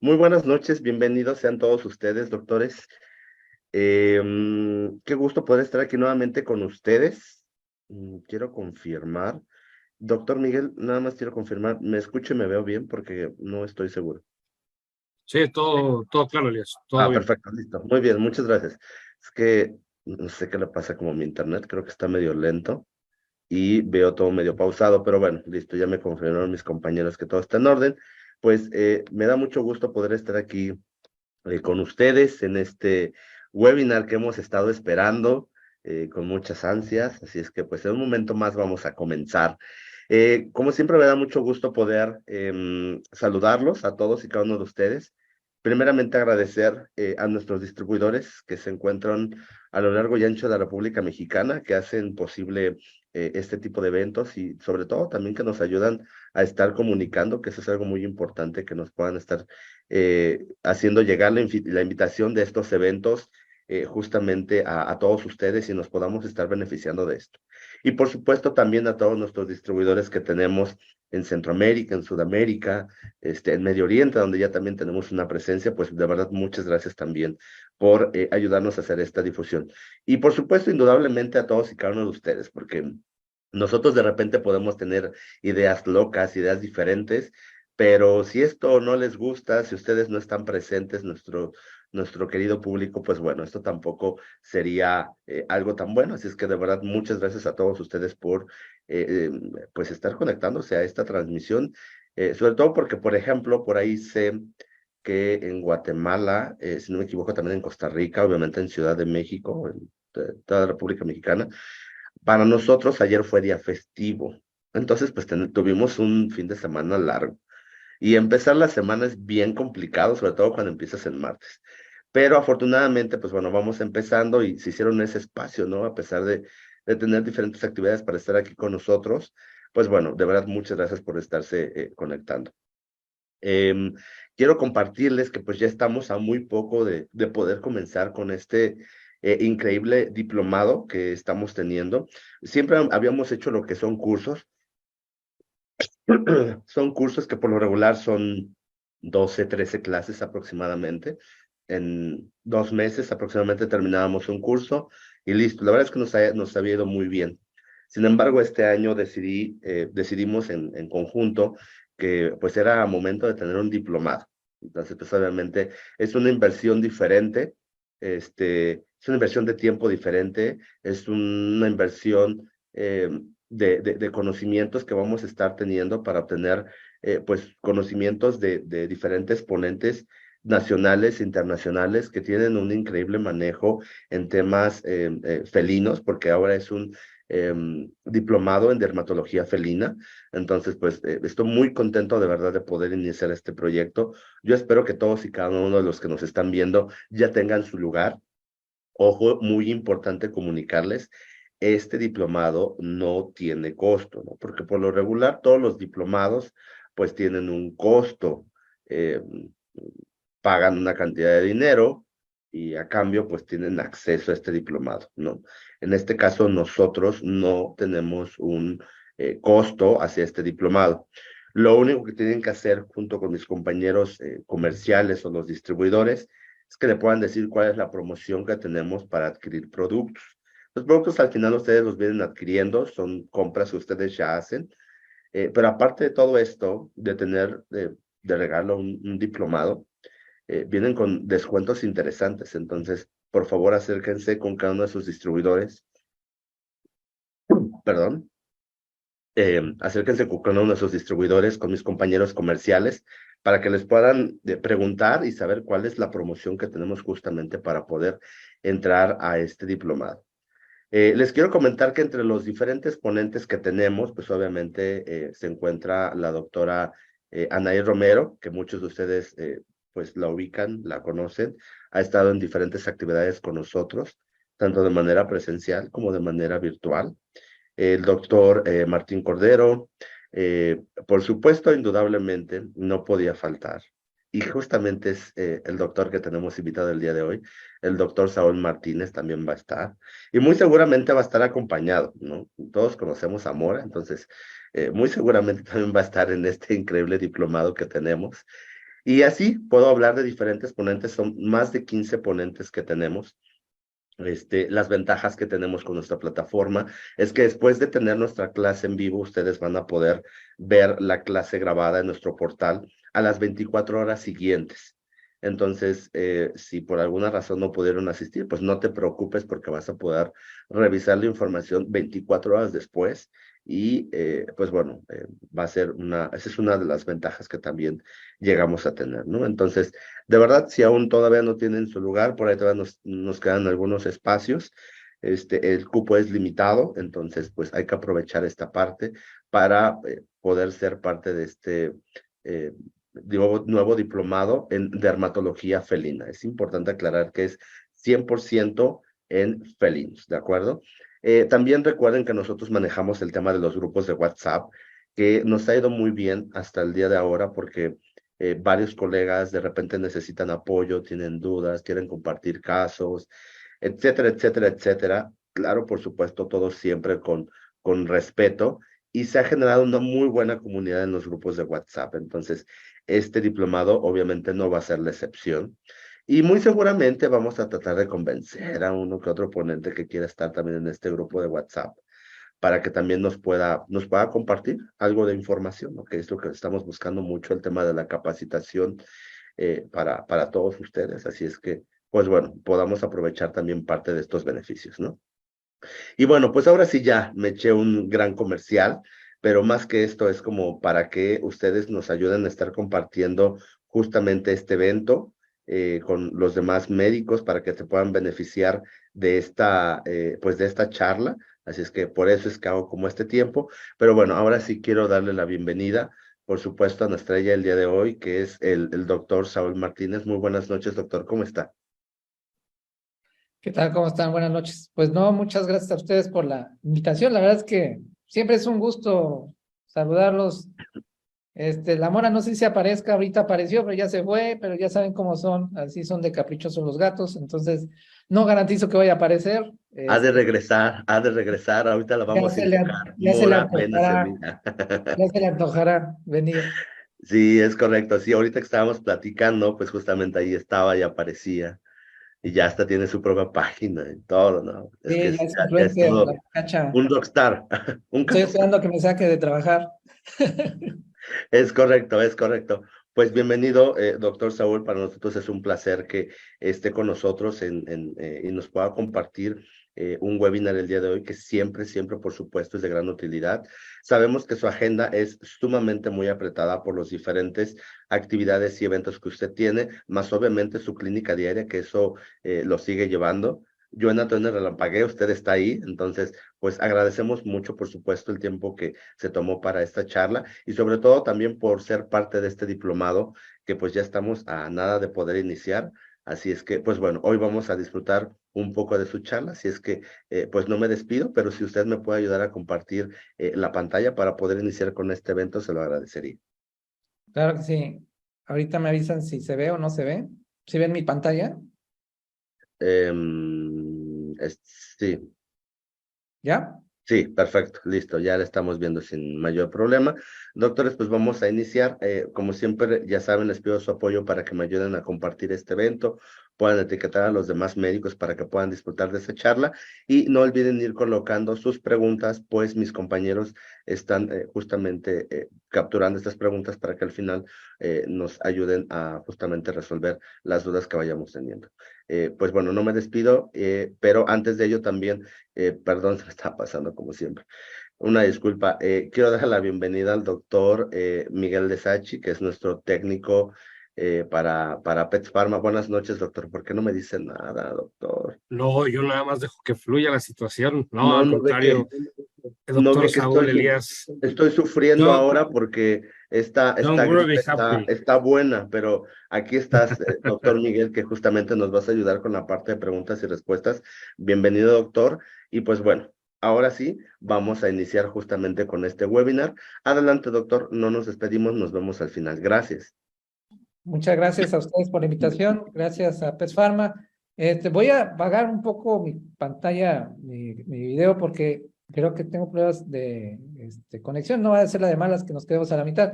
Muy buenas noches, bienvenidos sean todos ustedes, doctores. Qué gusto poder estar aquí nuevamente con ustedes. Quiero confirmar. Doctor Miguel, nada más quiero confirmar, ¿me escucho y me veo bien? Porque no estoy seguro. Sí, todo claro, Elías, todo bien. Perfecto, listo. Muy bien, muchas gracias. Es que no sé qué le pasa como mi internet, creo que está medio lento y veo todo medio pausado, pero bueno, listo, ya me confirmaron mis compañeros que todo está en orden. Pues me da mucho gusto poder estar aquí con ustedes en este webinar que hemos estado esperando con muchas ansias. Así es que pues en un momento más vamos a comenzar. Como siempre me da mucho gusto poder saludarlos a todos y cada uno de ustedes. Primeramente agradecer a nuestros distribuidores que se encuentran a lo largo y ancho de la República Mexicana, que hacen posible este tipo de eventos y sobre todo también que nos ayudan a estar comunicando, que eso es algo muy importante, que nos puedan estar haciendo llegar la invitación de estos eventos justamente a todos ustedes y nos podamos estar beneficiando de esto. Y por supuesto también a todos nuestros distribuidores que tenemos en Centroamérica, en Sudamérica, en Medio Oriente, donde ya también tenemos una presencia, pues de verdad muchas gracias también por ayudarnos a hacer esta difusión. Y por supuesto, indudablemente a todos y cada uno de ustedes, porque nosotros de repente podemos tener ideas locas, ideas diferentes, pero si esto no les gusta, si ustedes no están presentes, nuestro querido público, pues bueno, esto tampoco sería algo tan bueno. Así es que de verdad, muchas gracias a todos ustedes por pues estar conectándose a esta transmisión, sobre todo porque, por ejemplo, por ahí sé que en Guatemala, si no me equivoco, también en Costa Rica, obviamente en Ciudad de México, en toda la República Mexicana, para nosotros ayer fue día festivo. Entonces, pues tuvimos un fin de semana largo. Y empezar la semana es bien complicado, sobre todo cuando empiezas el martes. Pero afortunadamente, pues bueno, vamos empezando y se hicieron ese espacio, ¿no? A pesar de tener diferentes actividades para estar aquí con nosotros, pues bueno, de verdad, muchas gracias por estarse conectando. Em, Quiero compartirles que pues ya estamos a muy poco de poder comenzar con este increíble diplomado que estamos teniendo. Siempre habíamos hecho lo que son cursos. Son cursos que por lo regular son 12, 13 clases aproximadamente. En 2 meses aproximadamente terminábamos un curso y listo. La verdad es que nos había ido muy bien. Sin embargo, este año decidimos en conjunto que pues era momento de tener un diplomado. Entonces, pues obviamente es una inversión diferente, es una inversión de tiempo diferente, es una inversión de conocimientos que vamos a estar teniendo para obtener pues conocimientos de diferentes ponentes nacionales, internacionales, que tienen un increíble manejo en temas felinos, porque ahora es un diplomado en dermatología felina. Entonces, pues estoy muy contento de verdad de poder iniciar este proyecto. Yo espero que todos y cada uno de los que nos están viendo ya tengan su lugar. Ojo, muy importante comunicarles, este diplomado no tiene costo, ¿no? Porque por lo regular todos los diplomados pues tienen un costo, eh, pagan una cantidad de dinero y a cambio pues tienen acceso a este diplomado, ¿no? En este caso nosotros no tenemos un costo hacia este diplomado. Lo único que tienen que hacer junto con mis compañeros comerciales o los distribuidores es que le puedan decir cuál es la promoción que tenemos para adquirir productos. Los productos al final ustedes los vienen adquiriendo, son compras que ustedes ya hacen, pero aparte de todo esto, de tener de regalo un diplomado, vienen con descuentos interesantes. Entonces, por favor, acérquense con cada uno de sus distribuidores, perdón, acérquense con cada uno de sus distribuidores, con mis compañeros comerciales, para que les puedan preguntar y saber cuál es la promoción que tenemos justamente para poder entrar a este diplomado. Les quiero comentar que entre los diferentes ponentes que tenemos, pues obviamente se encuentra la doctora Anaí Romero, que muchos de ustedes pues la ubican, la conocen, ha estado en diferentes actividades con nosotros, tanto de manera presencial como de manera virtual. El doctor Martín Cordero, por supuesto, indudablemente, no podía faltar. Y justamente es el doctor que tenemos invitado el día de hoy, el doctor Saúl Martínez también va a estar. Y muy seguramente va a estar acompañado, ¿no? Todos conocemos a Mora, entonces muy seguramente también va a estar en este increíble diplomado que tenemos. Y así puedo hablar de diferentes ponentes, son más de 15 ponentes que tenemos. Las ventajas que tenemos con nuestra plataforma es que después de tener nuestra clase en vivo, ustedes van a poder ver la clase grabada en nuestro portal a las 24 horas siguientes. Entonces, si por alguna razón no pudieron asistir, pues no te preocupes porque vas a poder revisar la información 24 horas después y pues bueno, va a ser esa es una de las ventajas que también llegamos a tener, ¿no? Entonces, de verdad, si aún todavía no tienen su lugar, por ahí todavía nos quedan algunos espacios. El cupo es limitado, entonces pues hay que aprovechar esta parte para poder ser parte de eh, nuevo diplomado en dermatología felina. Es importante aclarar que es 100% en felinos, ¿de acuerdo? También recuerden que nosotros manejamos el tema de los grupos de WhatsApp, que nos ha ido muy bien hasta el día de ahora porque varios colegas de repente necesitan apoyo, tienen dudas, quieren compartir casos, etcétera, etcétera, etcétera. Claro, por supuesto, todo siempre con respeto y se ha generado una muy buena comunidad en los grupos de WhatsApp. Entonces, este diplomado obviamente no va a ser la excepción. Y muy seguramente vamos a tratar de convencer a uno que otro ponente que quiera estar también en este grupo de WhatsApp para que también nos pueda compartir algo de información, ¿no? Que es lo que estamos buscando mucho, el tema de la capacitación para todos ustedes. Así es que, pues bueno, podamos aprovechar también parte de estos beneficios, ¿no? Y bueno, pues ahora sí ya me eché un gran comercial, pero más que esto es como para que ustedes nos ayuden a estar compartiendo justamente este evento con los demás médicos para que se puedan beneficiar de pues de esta charla. Así es que por eso es que hago como este tiempo. Pero bueno, ahora sí quiero darle la bienvenida, por supuesto, a nuestra estrella el día de hoy, que es el doctor Saúl Martínez. Muy buenas noches, doctor. ¿Cómo está? ¿Qué tal? ¿Cómo están? Buenas noches. Pues no, muchas gracias a ustedes por la invitación. La verdad es que siempre es un gusto saludarlos. La Mora no sé si aparezca, ahorita apareció, pero ya se fue, pero ya saben cómo son, así son de caprichosos los gatos, entonces no garantizo que vaya a aparecer. Ha de regresar, ahorita la vamos a invocar. Ya se le Mora, ven hacia antojará, mí. ya se le antojará venir. Sí, es correcto. Sí, ahorita que estábamos platicando, pues justamente ahí estaba y aparecía. Y ya hasta tiene su propia página y todo, ¿no? Es que Sí, ya es ya es influencer, la todo muchacha. un rockstar. Un Estoy capo. esperando que me saque de trabajar. Es correcto, es correcto. Pues bienvenido, doctor Saúl. Para nosotros es un placer que esté con nosotros y nos pueda compartir un webinar el día de hoy que siempre, siempre, por supuesto, es de gran utilidad. Sabemos que su agenda es sumamente muy apretada por los diferentes actividades y eventos que usted tiene, más obviamente su clínica diaria, que eso lo sigue llevando. Yo en Antonio Relampagué, usted está ahí, entonces, pues agradecemos mucho, por supuesto, el tiempo que se tomó para esta charla y sobre todo también por ser parte de este diplomado que pues ya estamos a nada de poder iniciar. Así es que, pues bueno, hoy vamos a disfrutar un poco de su charla, así es que pues no me despido, pero si usted me puede ayudar a compartir la pantalla para poder iniciar con este evento, se lo agradecería. Claro que sí. Ahorita me avisan si se ve o no se ve. ¿Si ven mi pantalla? Sí. ¿Ya? Sí, perfecto, listo, ya la estamos viendo sin mayor problema. Doctores, pues vamos a iniciar. Como siempre, ya saben, les pido su apoyo para que me ayuden a compartir este evento, puedan etiquetar a los demás médicos para que puedan disfrutar de esta charla y no olviden ir colocando sus preguntas, pues mis compañeros están justamente capturando estas preguntas para que al final nos ayuden a justamente resolver las dudas que vayamos teniendo. Pues bueno, no me despido, pero antes de ello también perdón, se me está pasando como siempre. Una disculpa. Quiero dar la bienvenida al doctor Miguel de Sachi, que es nuestro técnico para Pets Pharma. Buenas noches, doctor. ¿Por qué no me dice nada, doctor? No, yo nada más dejo que fluya la situación. No, No, al contrario, el no doctor ve que Saúl Elías. estoy sufriendo Don't, ahora porque esta don't worry, gripe be happy. está buena, pero aquí estás, doctor Miguel, que justamente nos vas a ayudar con la parte de preguntas y respuestas. Bienvenido, doctor. Y pues bueno, ahora sí, vamos a iniciar justamente con este webinar. Adelante, doctor, no nos despedimos, nos vemos al final. Gracias. Muchas gracias a ustedes por la invitación. Gracias a PES Pharma. Voy a apagar un poco mi pantalla, mi video, porque creo que tengo pruebas de conexión. No va a ser la de malas que nos quedemos a la mitad.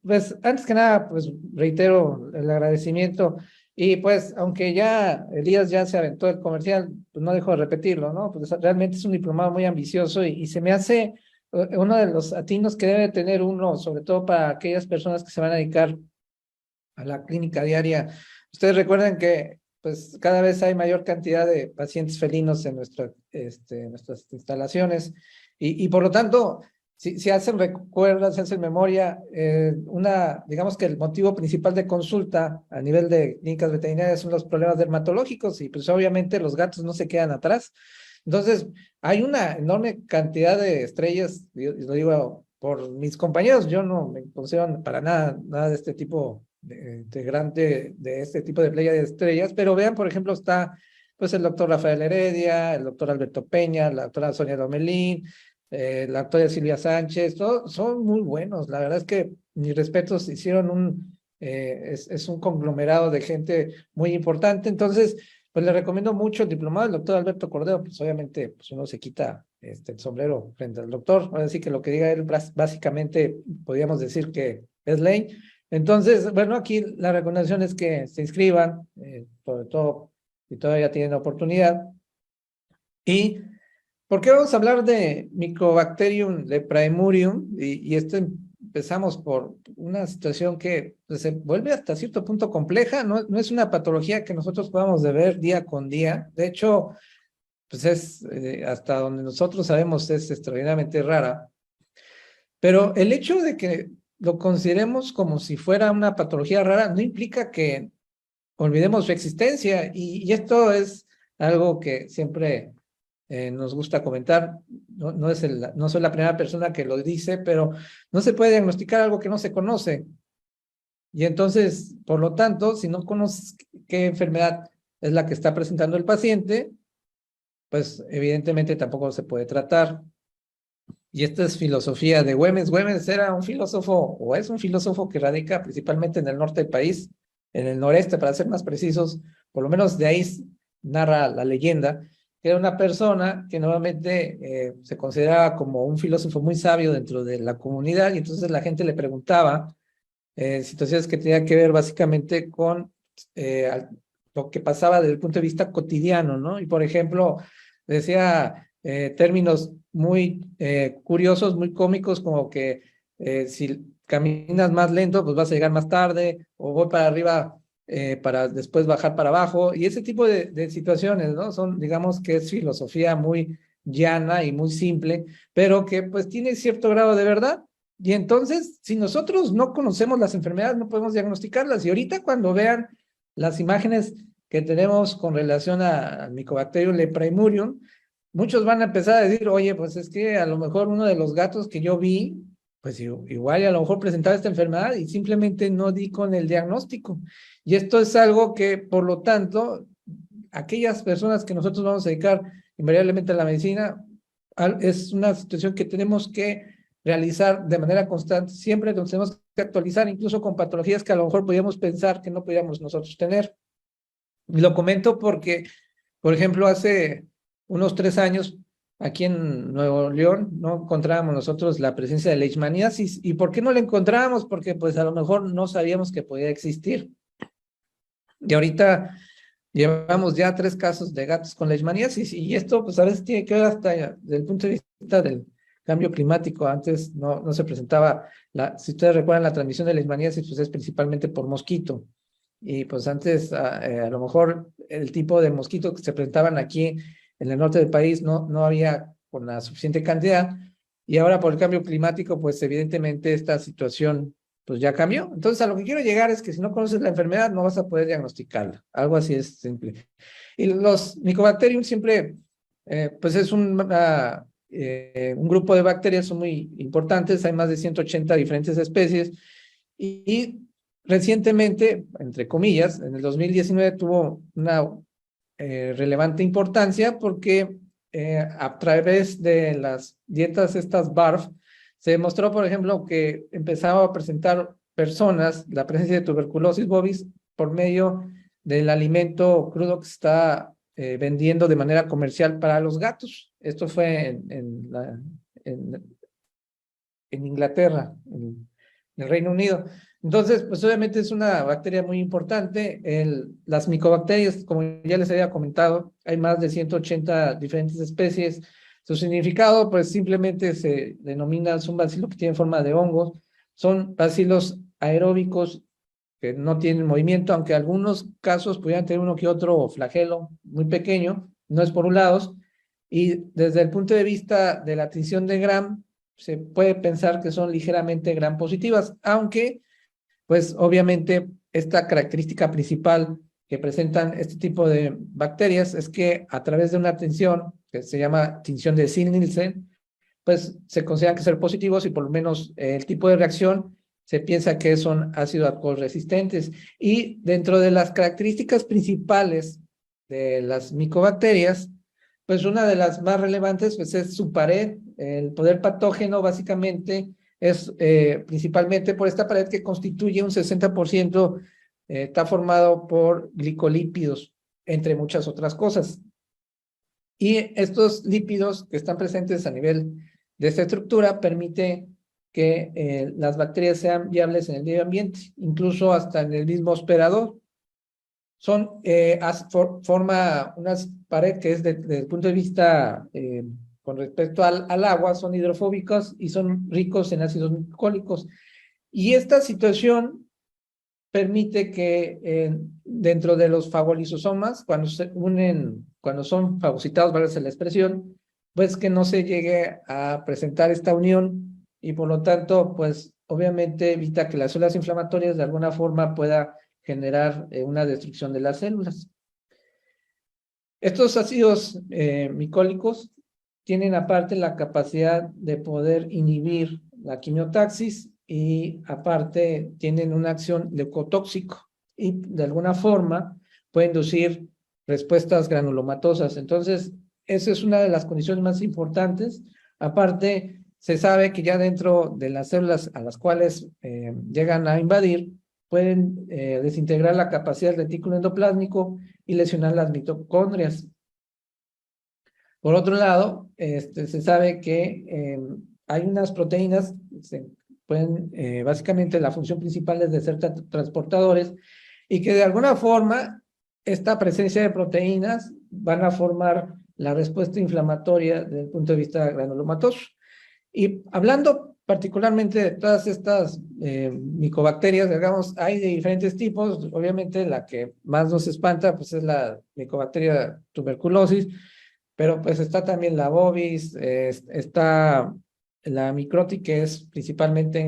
pues antes que nada, pues reitero el agradecimiento y pues aunque ya Elías ya se aventó el comercial, pues no dejo de repetirlo, ¿no? Pues realmente es un diplomado muy ambicioso y se me hace uno de los atinos que debe tener uno, sobre todo para aquellas personas que se van a dedicar a la clínica diaria. Ustedes recuerden que pues cada vez hay mayor cantidad de pacientes felinos en nuestras instalaciones y por lo tanto, si hacen recuerdas, si hacen memoria, digamos que el motivo principal de consulta a nivel de clínicas veterinarias son los problemas dermatológicos y pues obviamente los gatos no se quedan atrás. Entonces, hay una enorme cantidad de estrellas, yo lo digo por mis compañeros, yo no me considero para nada de este tipo de integrante de este tipo de playa de estrellas, pero vean, por ejemplo, está pues el doctor Rafael Heredia, el doctor Alberto Peña, la doctora Sonia Lomelín, la doctora Silvia Sánchez, todos son muy buenos, la verdad es que mis respetos hicieron es un conglomerado de gente muy importante, entonces pues le recomiendo mucho el diplomado del doctor Alberto Cordero, pues obviamente pues uno se quita el sombrero frente al doctor, ahora sí que lo que diga él básicamente podríamos decir que es ley. Entonces, bueno, aquí la recomendación es que se inscriban, sobre todo si todavía tienen oportunidad. ¿Y por qué vamos a hablar de Mycobacterium lepraemurium? Y esto empezamos por una situación que pues, se vuelve hasta cierto punto compleja, no es una patología que nosotros podamos ver día con día. De hecho, pues es, hasta donde nosotros sabemos, es extraordinariamente rara. Pero el hecho de que lo consideremos como si fuera una patología rara no implica que olvidemos su existencia. Y esto es algo que siempre nos gusta comentar. No soy la primera persona que lo dice, pero no se puede diagnosticar algo que no se conoce. Y entonces, por lo tanto, si no conoces qué enfermedad es la que está presentando el paciente, pues evidentemente tampoco se puede tratar. Y esta es filosofía de Güemes. Güemes era un filósofo, o es un filósofo que radica principalmente en el norte del país, en el noreste, para ser más precisos, por lo menos de ahí narra la leyenda, que era una persona que normalmente se consideraba como un filósofo muy sabio dentro de la comunidad, y entonces la gente le preguntaba situaciones que tenían que ver básicamente con lo que pasaba desde el punto de vista cotidiano, ¿no? Y por ejemplo, decía términos muy curiosos, muy cómicos, como que si caminas más lento, pues vas a llegar más tarde, o voy para arriba para después bajar para abajo, y ese tipo de situaciones, ¿no? Son, digamos que es filosofía muy llana y muy simple, pero que pues tiene cierto grado de verdad. Y entonces, si nosotros no conocemos las enfermedades, no podemos diagnosticarlas. Y ahorita cuando vean las imágenes que tenemos con relación al Mycobacterium lepraemurium, muchos van a empezar a decir, oye, pues es que a lo mejor uno de los gatos que yo vi, pues igual a lo mejor presentaba esta enfermedad y simplemente no di con el diagnóstico. Y esto es algo que, por lo tanto, aquellas personas que nosotros vamos a dedicar invariablemente a la medicina, es una situación que tenemos que realizar de manera constante, siempre nos tenemos que actualizar, incluso con patologías que a lo mejor podíamos pensar que no podíamos nosotros tener. Y lo comento porque, por ejemplo, hace unos 3 años, aquí en Nuevo León, no encontrábamos nosotros la presencia de leishmaniasis. ¿Y por qué no la encontrábamos? Porque pues a lo mejor no sabíamos que podía existir. Y ahorita llevamos ya 3 casos de gatos con leishmaniasis y esto pues a veces tiene que ver hasta desde el punto de vista del cambio climático. Antes no se presentaba, si ustedes recuerdan, la transmisión de leishmaniasis pues es principalmente por mosquito. Y pues antes a lo mejor el tipo de mosquito que se presentaban aquí en el norte del país no había con la suficiente cantidad. Y ahora por el cambio climático pues evidentemente esta situación pues ya cambió. Entonces, a lo que quiero llegar es que si no conoces la enfermedad, no vas a poder diagnosticarla. Algo así es simple. Y los Mycobacterium siempre, pues es un grupo de bacterias, son muy importantes. Hay más de 180 diferentes especies. Y recientemente, entre comillas, en el 2019 tuvo una relevante importancia porque a través de las dietas estas BARF, se demostró, por ejemplo, que empezaba a presentar personas la presencia de tuberculosis bovis por medio del alimento crudo que se está vendiendo de manera comercial para los gatos. Esto fue en Inglaterra, el Reino Unido. Entonces, pues obviamente es una bacteria muy importante. Las micobacterias, como ya les había comentado, hay más de 180 diferentes especies. Su significado, pues simplemente se denomina, son bacilos que tienen forma de hongos. Son bacilos aeróbicos que no tienen movimiento, aunque en algunos casos pudieran tener uno que otro flagelo muy pequeño, no esporulados. Y desde el punto de vista de la tinción de Gram, se puede pensar que son ligeramente gram positivas, aunque pues obviamente esta característica principal que presentan este tipo de bacterias es que a través de una tinción que se llama tinción de Zinn-Nielsen, pues se consideran que ser positivos y por lo menos el tipo de reacción se piensa que son ácido alcohol resistentes. Y dentro de las características principales de las micobacterias, pues una de las más relevantes pues es su pared. El poder patógeno básicamente es principalmente por esta pared que constituye un 60%, está formado por glicolípidos, entre muchas otras cosas. Y estos lípidos que están presentes a nivel de esta estructura permite que las bacterias sean viables en el medio ambiente, incluso hasta en el mismo hospedador. Forma una pared que es desde el punto de vista con respecto al agua, son hidrofóbicos y son ricos en ácidos glicólicos. Y esta situación permite que dentro de los fagolisosomas, cuando se unen, cuando son fagocitados, vale la expresión, pues que no se llegue a presentar esta unión y por lo tanto, pues obviamente evita que las células inflamatorias de alguna forma pueda generar una destrucción de las células. Estos ácidos micólicos tienen aparte la capacidad de poder inhibir la quimiotaxis y aparte tienen una acción leucotóxico y de alguna forma pueden inducir respuestas granulomatosas. Entonces, esa es una de las condiciones más importantes. Aparte, se sabe que ya dentro de las células a las cuales llegan a invadir, pueden desintegrar la capacidad del retículo endoplásmico y lesionar las mitocondrias. Por otro lado, se sabe que hay unas proteínas, básicamente la función principal es de ser transportadores, y que de alguna forma esta presencia de proteínas van a formar la respuesta inflamatoria desde el punto de vista granulomatoso. Y hablando particularmente de todas estas micobacterias, digamos, hay de diferentes tipos. Obviamente la que más nos espanta pues es la micobacteria tuberculosis, pero pues está también la bovis, está la microti, que es principalmente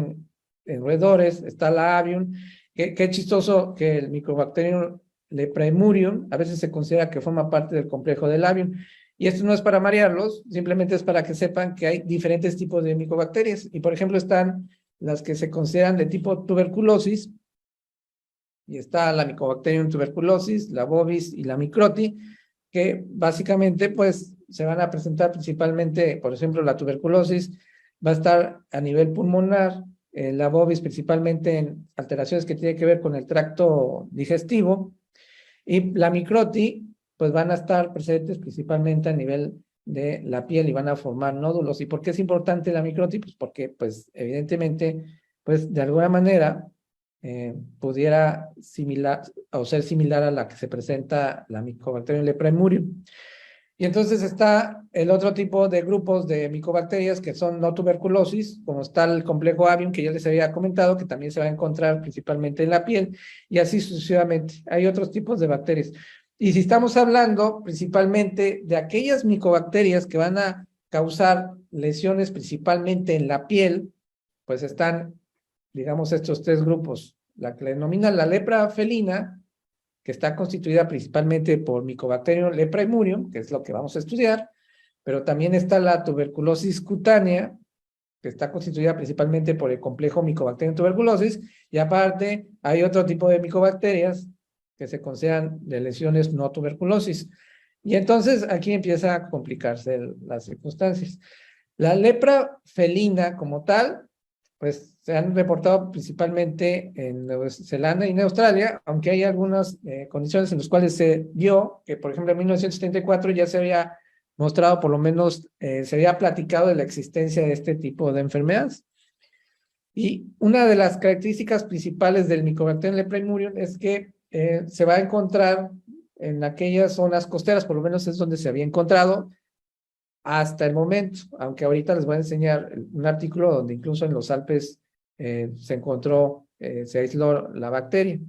en roedores, está la avium. Qué chistoso que el Mycobacterium lepraemurium a veces se considera que forma parte del complejo del avium. Y esto no es para marearlos, simplemente es para que sepan que hay diferentes tipos de micobacterias. Y por ejemplo están las que se consideran de tipo tuberculosis, y está la Mycobacterium tuberculosis, la bovis y la microti, que básicamente pues se van a presentar principalmente, por ejemplo, la tuberculosis va a estar a nivel pulmonar, la bovis principalmente en alteraciones que tienen que ver con el tracto digestivo, y la microti pues van a estar presentes principalmente a nivel de la piel y van a formar nódulos. ¿Y por qué es importante la microti? Pues porque pues evidentemente pues de alguna manera pudiera similar o ser similar a la que se presenta la Mycobacterium lepraemurium. Y entonces está el otro tipo de grupos de micobacterias que son no tuberculosis, como está el complejo avium que ya les había comentado, que también se va a encontrar principalmente en la piel, y así sucesivamente. Hay otros tipos de bacterias. Y si estamos hablando principalmente de aquellas micobacterias que van a causar lesiones principalmente en la piel, pues están, digamos, estos tres grupos. La que le denominan la lepra felina, que está constituida principalmente por Mycobacterium lepraemurium, que es lo que vamos a estudiar, pero también está la tuberculosis cutánea, que está constituida principalmente por el complejo Mycobacterium tuberculosis, y aparte hay otro tipo de micobacterias que se consideran de lesiones no tuberculosis. Y entonces aquí empieza a complicarse las circunstancias. La lepra felina como tal, pues se han reportado principalmente en Nueva Zelanda y en Australia, aunque hay algunas condiciones en las cuales se vio que, por ejemplo, en 1974 ya se había mostrado, por lo menos se había platicado de la existencia de este tipo de enfermedades. Y una de las características principales del Mycobacterium leprae es que se va a encontrar en aquellas zonas costeras, por lo menos es donde se había encontrado hasta el momento, aunque ahorita les voy a enseñar un artículo donde incluso en los Alpes se encontró, se aisló la bacteria.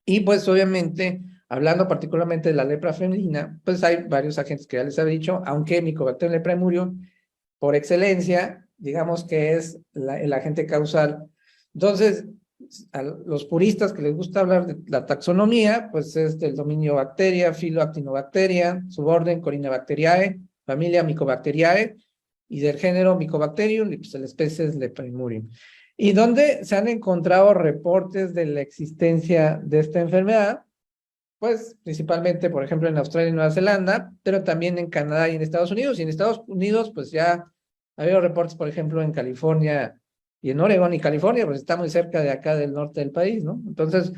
Y pues obviamente, hablando particularmente de la lepra femenina, pues hay varios agentes que ya les había dicho, aunque Mycobacterium leprae por excelencia, digamos que es el agente causal. Entonces, a los puristas que les gusta hablar de la taxonomía, pues es del dominio bacteria, filo actinobacteria, suborden Corynebacteriae, familia Mycobacteriae, y del género Mycobacterium, y pues la especie es Lepraemurium. Y donde se han encontrado reportes de la existencia de esta enfermedad, pues principalmente, por ejemplo, en Australia y Nueva Zelanda, pero también en Canadá y en Estados Unidos. Y en Estados Unidos, pues ya ha habido reportes, por ejemplo, en California y en Oregón y California, pues está muy cerca de acá del norte del país, ¿no? Entonces,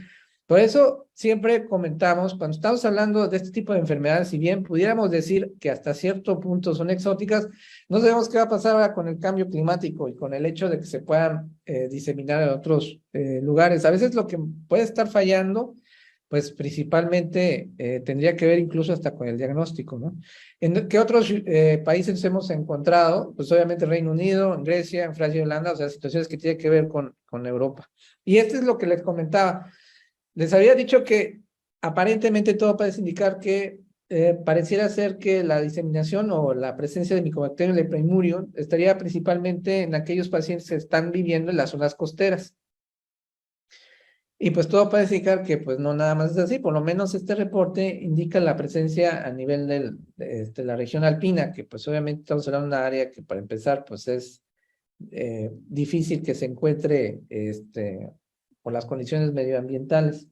por eso siempre comentamos, cuando estamos hablando de este tipo de enfermedades, si bien pudiéramos decir que hasta cierto punto son exóticas, no sabemos qué va a pasar ahora con el cambio climático y con el hecho de que se puedan diseminar en otros lugares. A veces lo que puede estar fallando pues principalmente tendría que ver incluso hasta con el diagnóstico, ¿no? ¿En qué otros países hemos encontrado? Pues obviamente Reino Unido, en Grecia, en Francia y Holanda, o sea, situaciones que tienen que ver con Europa. Y esto es lo que les comentaba. Les había dicho que aparentemente todo parece indicar que pareciera ser que la diseminación o la presencia de Mycobacterium leprae estaría principalmente en aquellos pacientes que están viviendo en las zonas costeras. Y pues todo parece indicar que pues no nada más es así, por lo menos este reporte indica la presencia a nivel de la región alpina, que pues obviamente estamos hablando de una área que para empezar pues es difícil que se encuentre por las condiciones medioambientales.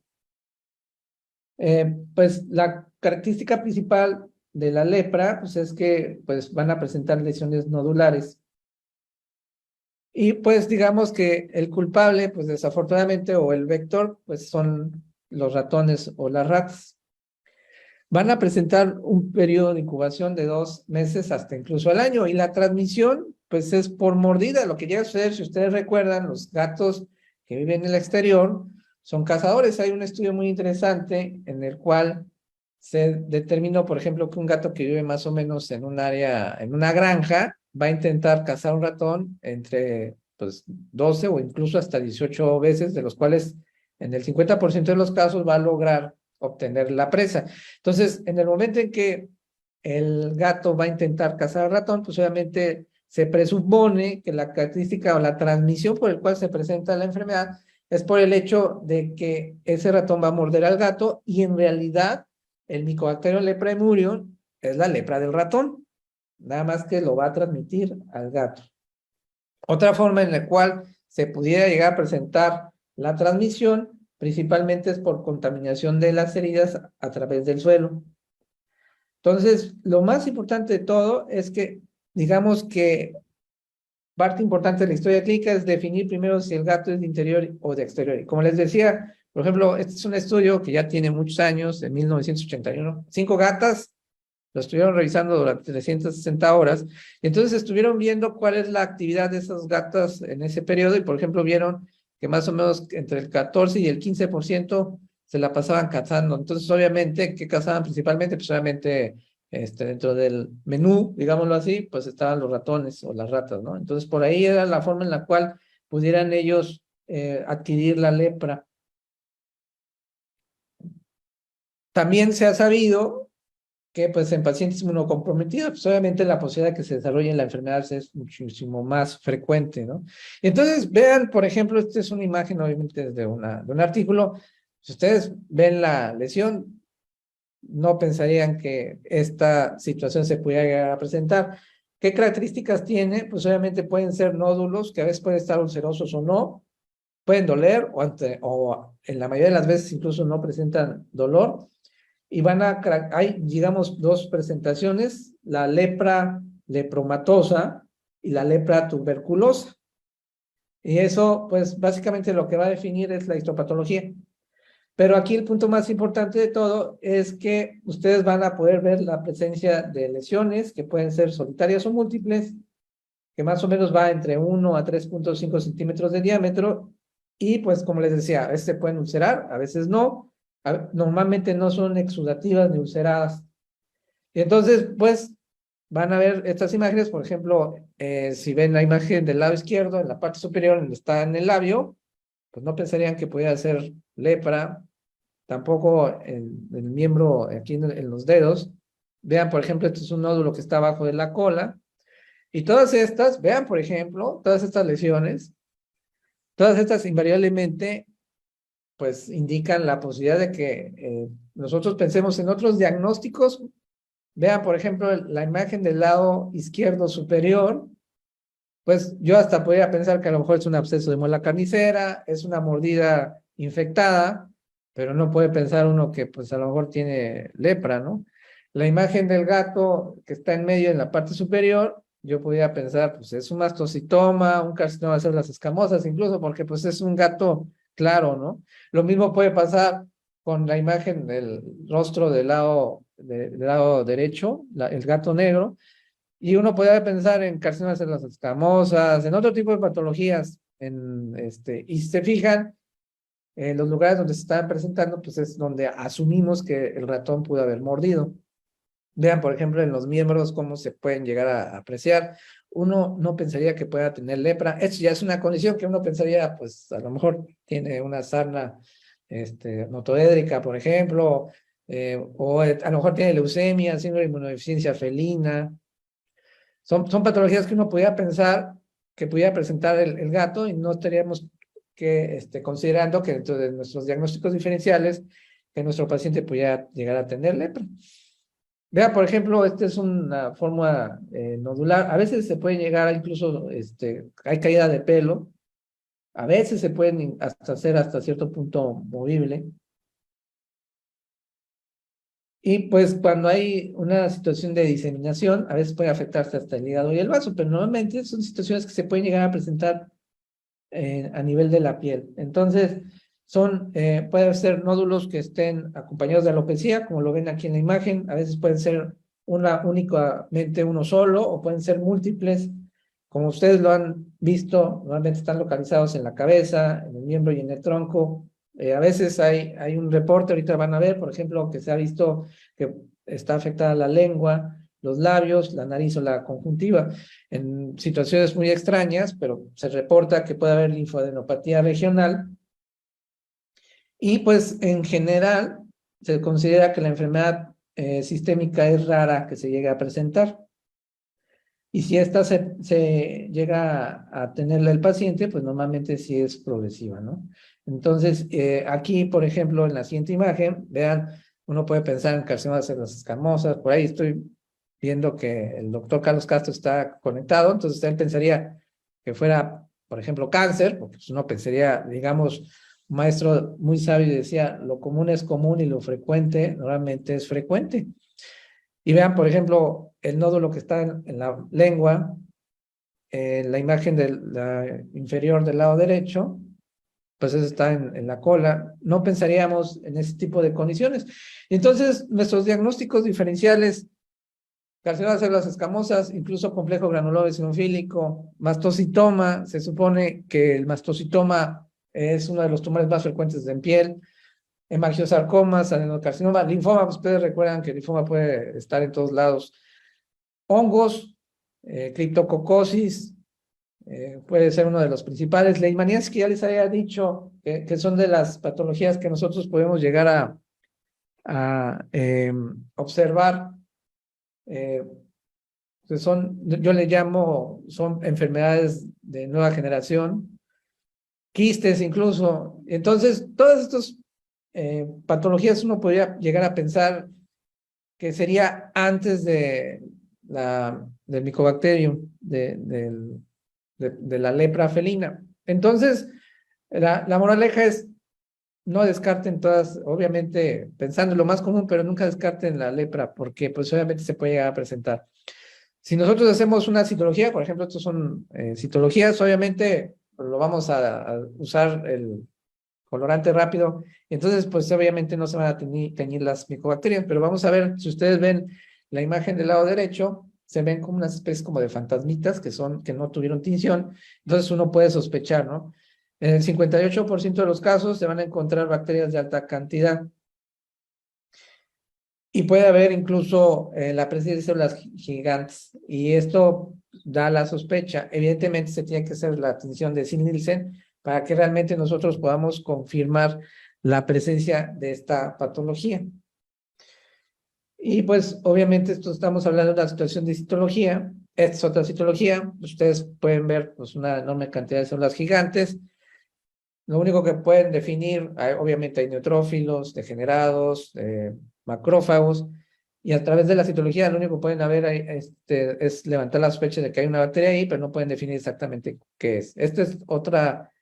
Pues la característica principal de la lepra pues es que pues van a presentar lesiones nodulares. Y pues digamos que el culpable, pues desafortunadamente, o el vector, pues son los ratones o las ratas. Van a presentar un periodo de incubación de 2 meses hasta incluso al año. Y la transmisión, pues es por mordida. Lo que llega a suceder, si ustedes recuerdan, los gatos que viven en el exterior son cazadores. Hay un estudio muy interesante en el cual se determinó, por ejemplo, que un gato que vive más o menos en un área, en una granja, va a intentar cazar un ratón entre pues 12 o incluso hasta 18 veces, de los cuales en el 50% de los casos va a lograr obtener la presa. Entonces, en el momento en que el gato va a intentar cazar al ratón, pues obviamente se presupone que la característica o la transmisión por el cual se presenta la enfermedad es por el hecho de que ese ratón va a morder al gato y en realidad el Mycobacterium leprae es la lepra del ratón, nada más que lo va a transmitir al gato. Otra forma en la cual se pudiera llegar a presentar la transmisión principalmente es por contaminación de las heridas a través del suelo. Entonces, lo más importante de todo es que, digamos que parte importante de la historia clínica es definir primero si el gato es de interior o de exterior. Y como les decía, por ejemplo, este es un estudio que ya tiene muchos años, en 1981. 5 gatas lo estuvieron revisando durante 360 horas, y entonces estuvieron viendo cuál es la actividad de esas gatas en ese periodo, y por ejemplo vieron que más o menos entre el 14 y el 15% se la pasaban cazando. Entonces, obviamente, ¿qué cazaban principalmente? Pues obviamente, dentro del menú, digámoslo así, pues estaban los ratones o las ratas, ¿no? Entonces, por ahí era la forma en la cual pudieran ellos adquirir la lepra. También se ha sabido que pues en pacientes inmunocomprometidos, pues obviamente la posibilidad de que se desarrolle la enfermedad es muchísimo más frecuente, ¿no? Entonces, vean, por ejemplo, esta es una imagen, obviamente, de un artículo. Si ustedes ven la lesión, no pensarían que esta situación se pudiera llegar a presentar. ¿Qué características tiene? Pues obviamente pueden ser nódulos, que a veces pueden estar ulcerosos o no, pueden doler, o en la mayoría de las veces incluso no presentan dolor. Y hay, digamos, 2 presentaciones, la lepra lepromatosa y la lepra tuberculosa. Y eso, pues, básicamente lo que va a definir es la histopatología. Pero aquí el punto más importante de todo es que ustedes van a poder ver la presencia de lesiones que pueden ser solitarias o múltiples, que más o menos va entre 1 a 3.5 centímetros de diámetro, y pues como les decía, a veces se pueden ulcerar, a veces no, normalmente no son exudativas ni ulceradas. Y entonces, pues, van a ver estas imágenes, por ejemplo, si ven la imagen del lado izquierdo, en la parte superior, donde está en el labio, pues no pensarían que pudiera ser lepra, tampoco en el miembro, aquí en los dedos. Vean, por ejemplo, este es un nódulo que está abajo de la cola, y todas estas, vean, por ejemplo, todas estas lesiones, todas estas invariablemente, pues indican la posibilidad de que nosotros pensemos en otros diagnósticos. Vean, por ejemplo, la imagen del lado izquierdo superior, pues yo hasta podría pensar que a lo mejor es un absceso de muela carnicera, es una mordida infectada, pero no puede pensar uno que pues a lo mejor tiene lepra, ¿no? La imagen del gato que está en medio en la parte superior, yo podría pensar, pues es un mastocitoma, un carcinoma de células escamosas, incluso porque pues es un gato claro, ¿no? Lo mismo puede pasar con la imagen del rostro del lado derecho, el gato negro, y uno puede pensar en carcinomas de células escamosas, en otro tipo de patologías, y si se fijan, en los lugares donde se están presentando, pues es donde asumimos que el ratón pudo haber mordido. Vean, por ejemplo, en los miembros cómo se pueden llegar a apreciar. Uno no pensaría que pueda tener lepra. Esto ya es una condición que uno pensaría, pues a lo mejor tiene una sarna notoédrica, por ejemplo, o a lo mejor tiene leucemia, síndrome de inmunodeficiencia felina. Son patologías que uno podría pensar que pudiera presentar el gato, y no estaríamos considerando que dentro de nuestros diagnósticos diferenciales que nuestro paciente pudiera llegar a tener lepra. Vea, por ejemplo, esta es una forma nodular. A veces se puede llegar a incluso, hay caída de pelo. A veces se pueden hasta hacer hasta cierto punto movible. Y pues cuando hay una situación de diseminación, a veces puede afectarse hasta el hígado y el vaso, pero normalmente son situaciones que se pueden llegar a presentar a nivel de la piel. Entonces, pueden ser nódulos que estén acompañados de alopecia, como lo ven aquí en la imagen. A veces pueden ser únicamente uno solo, o pueden ser múltiples. Como ustedes lo han visto, normalmente están localizados en la cabeza, en el miembro y en el tronco. A veces hay un reporte, ahorita van a ver, por ejemplo, que se ha visto que está afectada la lengua, los labios, la nariz o la conjuntiva, en situaciones muy extrañas, pero se reporta que puede haber linfoadenopatía regional. Y pues en general se considera que la enfermedad sistémica es rara que se llegue a presentar. Y si esta se llega a tenerla el paciente, pues normalmente sí es progresiva, ¿no? Entonces, aquí, por ejemplo, en la siguiente imagen, vean, uno puede pensar en carcinoma de células escamosas. Por ahí estoy viendo que el doctor Carlos Castro está conectado, entonces él pensaría que fuera, por ejemplo, cáncer, porque pues uno pensaría, digamos, un maestro muy sabio decía, lo común es común y lo frecuente normalmente es frecuente. Y vean, por ejemplo, el nódulo que está en la lengua, la imagen inferior del lado derecho, pues eso está en la cola. No pensaríamos en ese tipo de condiciones. Entonces, nuestros diagnósticos diferenciales, carcinoma de células escamosas, incluso complejo granuloso eosinofílico, mastocitoma, se supone que el mastocitoma es uno de los tumores más frecuentes en piel, hemangiosarcomas, adenocarcinoma, linfoma. Ustedes recuerdan que el linfoma puede estar en todos lados. Hongos, criptococosis, puede ser uno de los principales. Leishmaniasis, que ya les había dicho que son de las patologías que nosotros podemos llegar a observar. Yo le llamo, son enfermedades de nueva generación, quistes incluso. Entonces, todas estas patologías uno podría llegar a pensar que sería antes del Mycobacterium, de la lepra felina. Entonces, la moraleja es, no descarten todas, obviamente pensando en lo más común, pero nunca descarten la lepra, porque pues obviamente se puede llegar a presentar. Si nosotros hacemos una citología, por ejemplo, estos son citologías, obviamente lo vamos a usar el colorante rápido, entonces pues obviamente no se van a teñir las micobacterias, pero vamos a ver, si ustedes ven la imagen del lado derecho, se ven como unas especies como de fantasmitas que no tuvieron tinción, entonces uno puede sospechar, ¿no? En el 58% de los casos se van a encontrar bacterias de alta cantidad. Y puede haber incluso la presencia de células gigantes. Y esto da la sospecha. Evidentemente se tiene que hacer la tinción de Zinc-Nielsen para que realmente nosotros podamos confirmar la presencia de esta patología. Y pues obviamente esto estamos hablando de una situación de citología. Esta es otra citología. Ustedes pueden ver pues, una enorme cantidad de células gigantes. Lo único que pueden definir, obviamente hay neutrófilos, degenerados, macrófagos, y a través de la citología lo único que pueden haber es levantar la sospecha de que hay una bacteria ahí, pero no pueden definir exactamente qué es. Esta es otra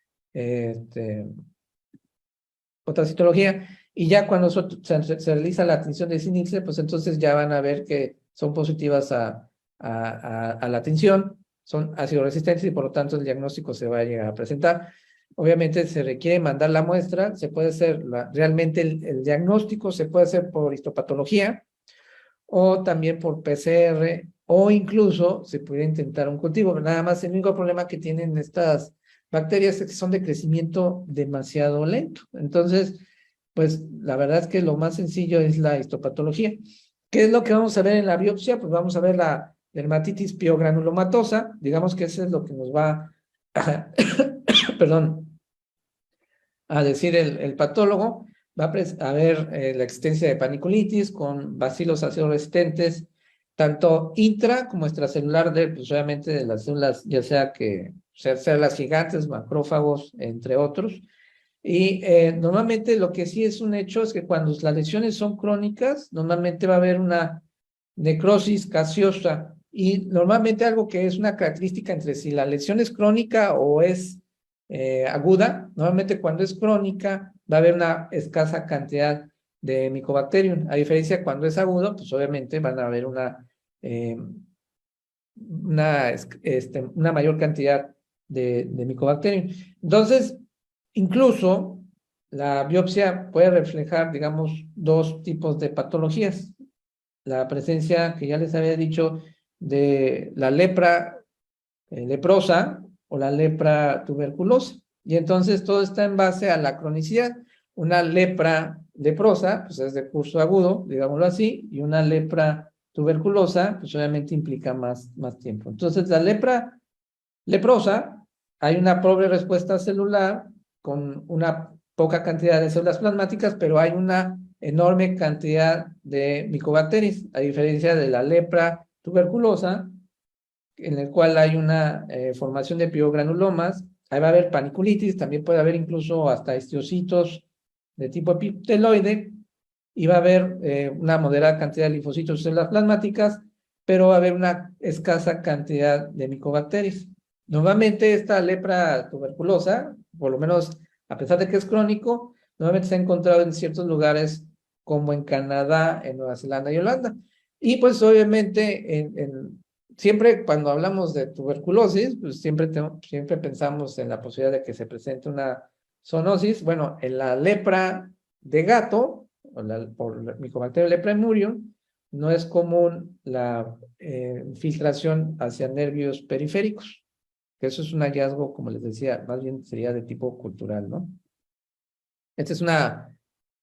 citología, y ya cuando se realiza la tinción de Zinc-Nielsen, pues entonces ya van a ver que son positivas a la tinción, son ácido resistentes y por lo tanto el diagnóstico se va a llegar a presentar. Obviamente se requiere mandar la muestra, se puede hacer, realmente el diagnóstico se puede hacer por histopatología o también por PCR o incluso se puede intentar un cultivo. Nada más el único problema que tienen estas bacterias es que son de crecimiento demasiado lento. Entonces, pues la verdad es que lo más sencillo es la histopatología. ¿Qué es lo que vamos a ver en la biopsia? Pues vamos a ver la dermatitis piogranulomatosa, digamos que eso es lo que nos va a, perdón, a decir el patólogo. Va a ver la existencia de paniculitis con bacilos ácidos resistentes, tanto intra como extracelular, pues obviamente de las células, ya sea que sean células gigantes, macrófagos, entre otros. Y normalmente lo que sí es un hecho es que cuando las lesiones son crónicas, normalmente va a haber una necrosis gaseosa. Y normalmente algo que es una característica entre si la lesión es crónica o es aguda, normalmente cuando es crónica va a haber una escasa cantidad de Mycobacterium. A diferencia cuando es agudo, pues obviamente van a haber una mayor cantidad de Mycobacterium. Entonces, incluso la biopsia puede reflejar, digamos, dos tipos de patologías. La presencia, que ya les había dicho, de la lepra leprosa o la lepra tuberculosa. Y entonces todo está en base a la cronicidad. Una lepra leprosa, pues es de curso agudo, digámoslo así, y una lepra tuberculosa, pues obviamente implica más tiempo. Entonces, la lepra leprosa, hay una pobre respuesta celular con una poca cantidad de células plasmáticas, pero hay una enorme cantidad de micobacterias, a diferencia de la lepra tuberculosa, en el cual hay una formación de piogranulomas, ahí va a haber paniculitis, también puede haber incluso hasta histocitos de tipo epiteloide, y va a haber una moderada cantidad de linfocitos y células plasmáticas, pero va a haber una escasa cantidad de micobacterias. Normalmente esta lepra tuberculosa, por lo menos a pesar de que es crónico, normalmente se ha encontrado en ciertos lugares como en Canadá, en Nueva Zelanda y Holanda. Y pues obviamente siempre cuando hablamos de tuberculosis, pues siempre pensamos en la posibilidad de que se presente una zoonosis. Bueno, en la lepra de gato, por Mycobacterium lepraemurium, no es común la infiltración hacia nervios periféricos, que eso es un hallazgo, como les decía, más bien sería de tipo cultural, ¿no? Esta es una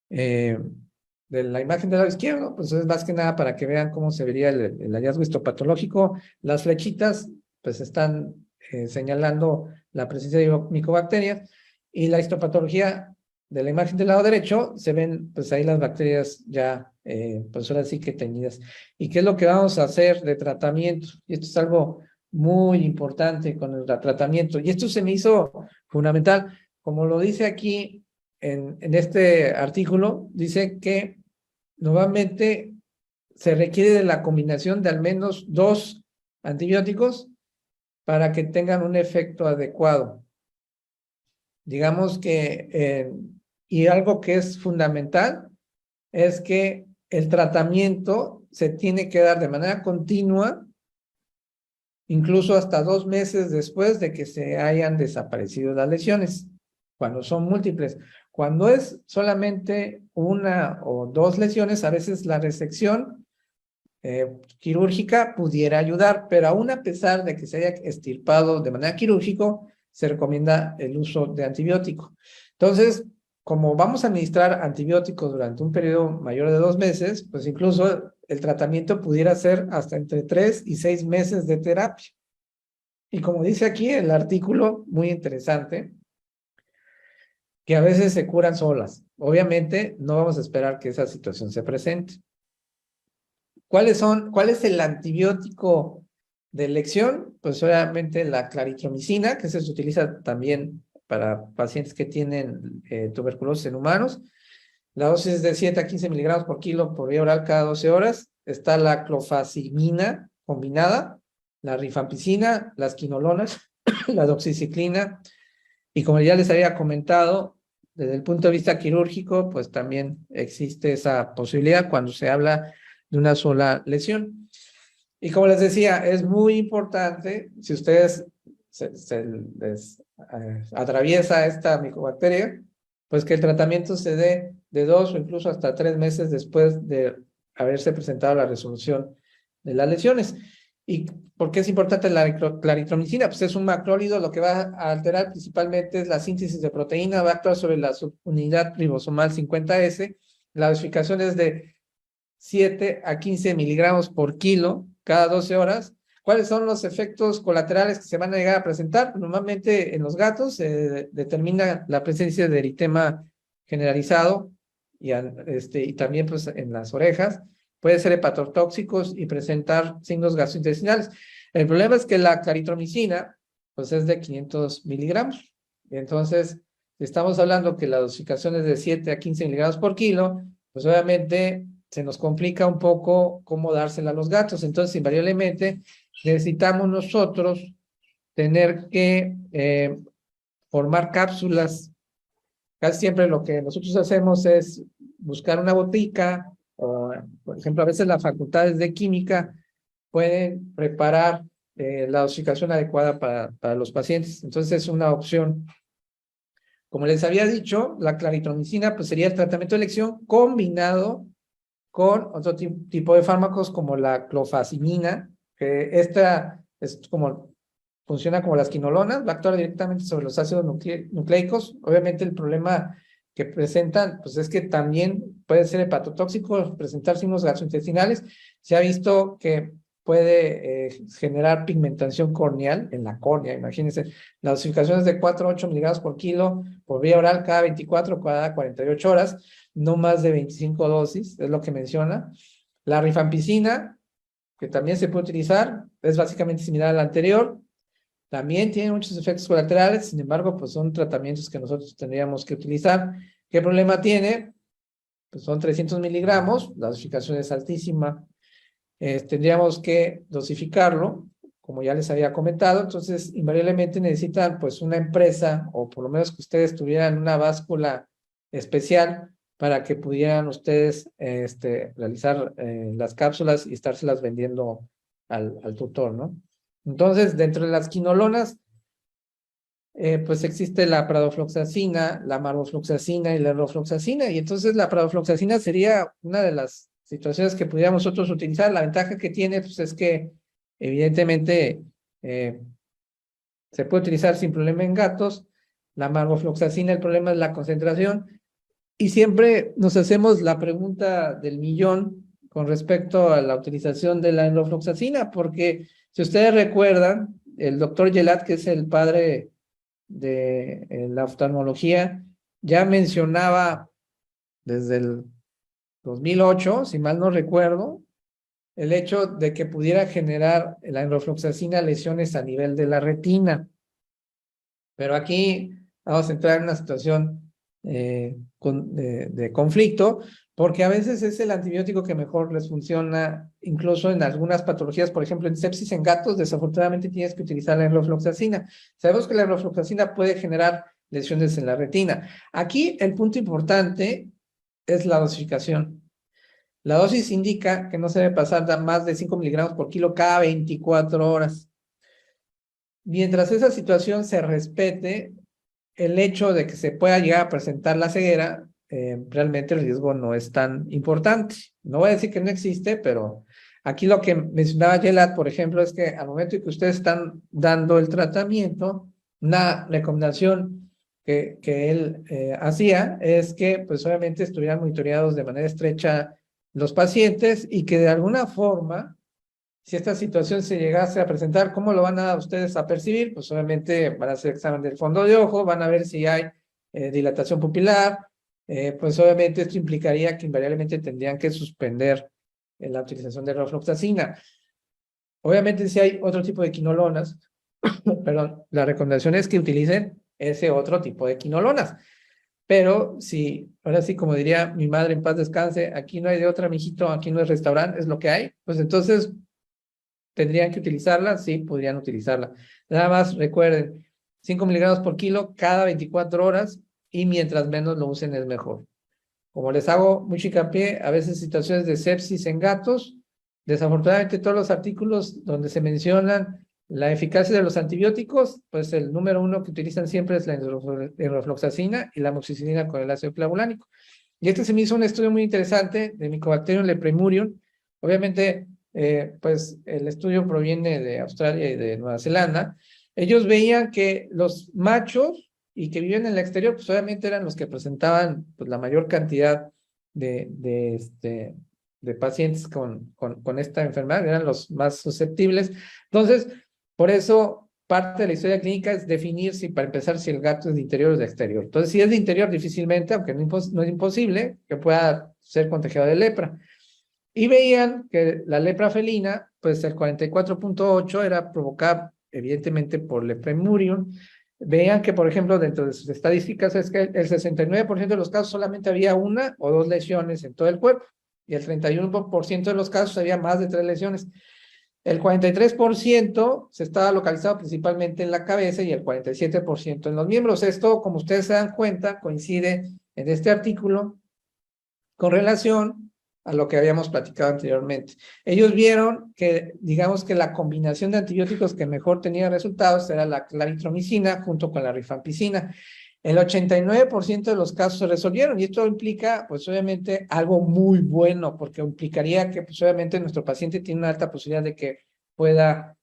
de la imagen del lado izquierdo, pues es más que nada para que vean cómo se vería el hallazgo histopatológico. Las flechitas, pues están señalando la presencia de micobacterias, y la histopatología de la imagen del lado derecho, se ven pues ahí las bacterias ya, pues ahora sí que teñidas. ¿Y qué es lo que vamos a hacer de tratamiento? Y esto es algo muy importante con el tratamiento, y esto se me hizo fundamental, como lo dice aquí en este artículo, dice que normalmente se requiere de la combinación de al menos 2 antibióticos para que tengan un efecto adecuado. Digamos que, y algo que es fundamental, es que el tratamiento se tiene que dar de manera continua, incluso hasta 2 meses después de que se hayan desaparecido las lesiones, cuando son múltiples. Cuando es solamente 1 o 2 lesiones, a veces la resección quirúrgica pudiera ayudar, pero aún a pesar de que se haya extirpado de manera quirúrgica, se recomienda el uso de antibiótico. Entonces, como vamos a administrar antibióticos durante un periodo mayor de 2 meses, pues incluso el tratamiento pudiera ser hasta entre 3 y 6 meses de terapia. Y como dice aquí el artículo, muy interesante, que a veces se curan solas. Obviamente, no vamos a esperar que esa situación se presente. ¿Cuál es el antibiótico de elección? Pues obviamente la claritromicina, que se utiliza también para pacientes que tienen tuberculosis en humanos. La dosis es de 7 a 15 miligramos por kilo por vía oral cada 12 horas. Está la clofazimina combinada, la rifampicina, las quinolonas, la doxiciclina. Y como ya les había comentado, desde el punto de vista quirúrgico, pues también existe esa posibilidad cuando se habla de una sola lesión. Y como les decía, es muy importante, si ustedes se les atraviesa esta micobacteria, pues que el tratamiento se dé de 2 o incluso hasta 3 meses después de haberse presentado la resolución de las lesiones. ¿Y por qué es importante la claritromicina? Pues es un macrólido, lo que va a alterar principalmente es la síntesis de proteína, va a actuar sobre la subunidad ribosomal 50S, la dosificación es de 7 a 15 miligramos por kilo cada 12 horas. ¿Cuáles son los efectos colaterales que se van a llegar a presentar? Normalmente en los gatos se determina la presencia de eritema generalizado y también pues, en las orejas. Puede ser hepatotóxicos y presentar signos gastrointestinales. El problema es que la claritromicina pues, es de 500 miligramos. Entonces, si estamos hablando que la dosificación es de 7 a 15 miligramos por kilo, pues obviamente se nos complica un poco cómo dársela a los gatos. Entonces, invariablemente, necesitamos nosotros tener que formar cápsulas. Casi siempre lo que nosotros hacemos es buscar una botica, o, por ejemplo, a veces las facultades de química pueden preparar la dosificación adecuada para los pacientes. Entonces, es una opción. Como les había dicho, la claritromicina pues, sería el tratamiento de elección combinado con otro tipo de fármacos como la clofazimina, que esta es como, funciona como las quinolonas, va a actuar directamente sobre los ácidos nucleicos. Obviamente el problema que presentan, pues es que también puede ser hepatotóxico, presentar signos gastrointestinales. Se ha visto que puede generar pigmentación corneal en la córnea, imagínense. La dosificación es de 4 a 8 miligramos por kilo por vía oral cada 24 o cada 48 horas, no más de 25 dosis, es lo que menciona. La rifampicina, que también se puede utilizar, es básicamente similar a la anterior, también tiene muchos efectos colaterales, sin embargo, pues son tratamientos que nosotros tendríamos que utilizar. ¿Qué problema tiene? Pues son 300 miligramos, la dosificación es altísima, tendríamos que dosificarlo, como ya les había comentado, entonces invariablemente necesitan pues una empresa, o por lo menos que ustedes tuvieran una báscula especial para que pudieran ustedes realizar las cápsulas y estárselas vendiendo al tutor, ¿no? Entonces, dentro de las quinolonas, pues existe la pradofloxacina, la marbofloxacina y la rofloxacina, y entonces la pradofloxacina sería una de las situaciones que pudiéramos nosotros utilizar. La ventaja que tiene, pues es que evidentemente se puede utilizar sin problema en gatos. La marbofloxacina, el problema es la concentración, y siempre nos hacemos la pregunta del millón con respecto a la utilización de la enrofloxacina, porque si ustedes recuerdan, el doctor Gelat, que es el padre de la oftalmología, ya mencionaba desde el 2008, si mal no recuerdo, el hecho de que pudiera generar la enrofloxacina lesiones a nivel de la retina. Pero aquí vamos a entrar en una situación de conflicto, porque a veces es el antibiótico que mejor les funciona, incluso en algunas patologías, por ejemplo, en sepsis en gatos, desafortunadamente tienes que utilizar la enrofloxacina. Sabemos que la enrofloxacina puede generar lesiones en la retina. Aquí el punto importante es la dosificación. La dosis indica que no se debe pasar de más de 5 miligramos por kilo cada 24 horas. Mientras esa situación se respete, el hecho de que se pueda llegar a presentar la ceguera, realmente el riesgo no es tan importante. No voy a decir que no existe, pero Aquí lo que mencionaba Yelat, por ejemplo, es que al momento en que ustedes están dando el tratamiento, una recomendación que él hacía es que, pues obviamente, estuvieran monitoreados de manera estrecha los pacientes y que de alguna forma, si esta situación se llegase a presentar, ¿cómo lo van a ustedes a percibir? Pues obviamente van a hacer examen del fondo de ojo, van a ver si hay dilatación pupilar, pues obviamente esto implicaría que invariablemente tendrían que suspender la utilización de rofloxacina. Obviamente si hay otro tipo de quinolonas, perdón, la recomendación es que utilicen ese otro tipo de quinolonas. Pero si, ahora sí, como diría mi madre en paz descanse, aquí no hay de otra, mijito, aquí no es restaurante, es lo que hay, pues entonces tendrían que utilizarla, sí, podrían utilizarla. Nada más recuerden, 5 miligramos por kilo cada 24 horas y mientras menos lo usen es mejor. Como les hago mucho hincapié, a veces situaciones de sepsis en gatos, desafortunadamente todos los artículos donde se mencionan la eficacia de los antibióticos, pues el número uno que utilizan siempre es la enrofloxacina y la amoxicilina con el ácido clavulánico. Y este se me hizo un estudio muy interesante de Mycobacterium lepremurium. Obviamente, pues el estudio proviene de Australia y de Nueva Zelanda. Ellos veían que los machos y que viven en el exterior, pues obviamente eran los que presentaban pues, la mayor cantidad de pacientes con esta enfermedad, eran los más susceptibles. Entonces, por eso parte de la historia clínica es definir si, para empezar, si el gato es de interior o de exterior. Entonces, si es de interior, difícilmente, aunque no es imposible, que pueda ser contagiado de lepra. Y veían que la lepra felina, pues el 44.8 era provocada evidentemente por lepremurium. Veían que, por ejemplo, dentro de sus estadísticas es que el 69% de los casos solamente había una o dos lesiones en todo el cuerpo y el 31% de los casos había más de 3 lesiones. El 43% se estaba localizado principalmente en la cabeza y el 47% en los miembros. Esto, como ustedes se dan cuenta, coincide en este artículo con relación a lo que habíamos platicado anteriormente. Ellos vieron que, digamos que la combinación de antibióticos que mejor tenía resultados era la claritromicina junto con la rifampicina. El 89% de los casos se resolvieron y esto implica, pues obviamente, algo muy bueno, porque implicaría que, pues obviamente, nuestro paciente tiene una alta posibilidad de que pueda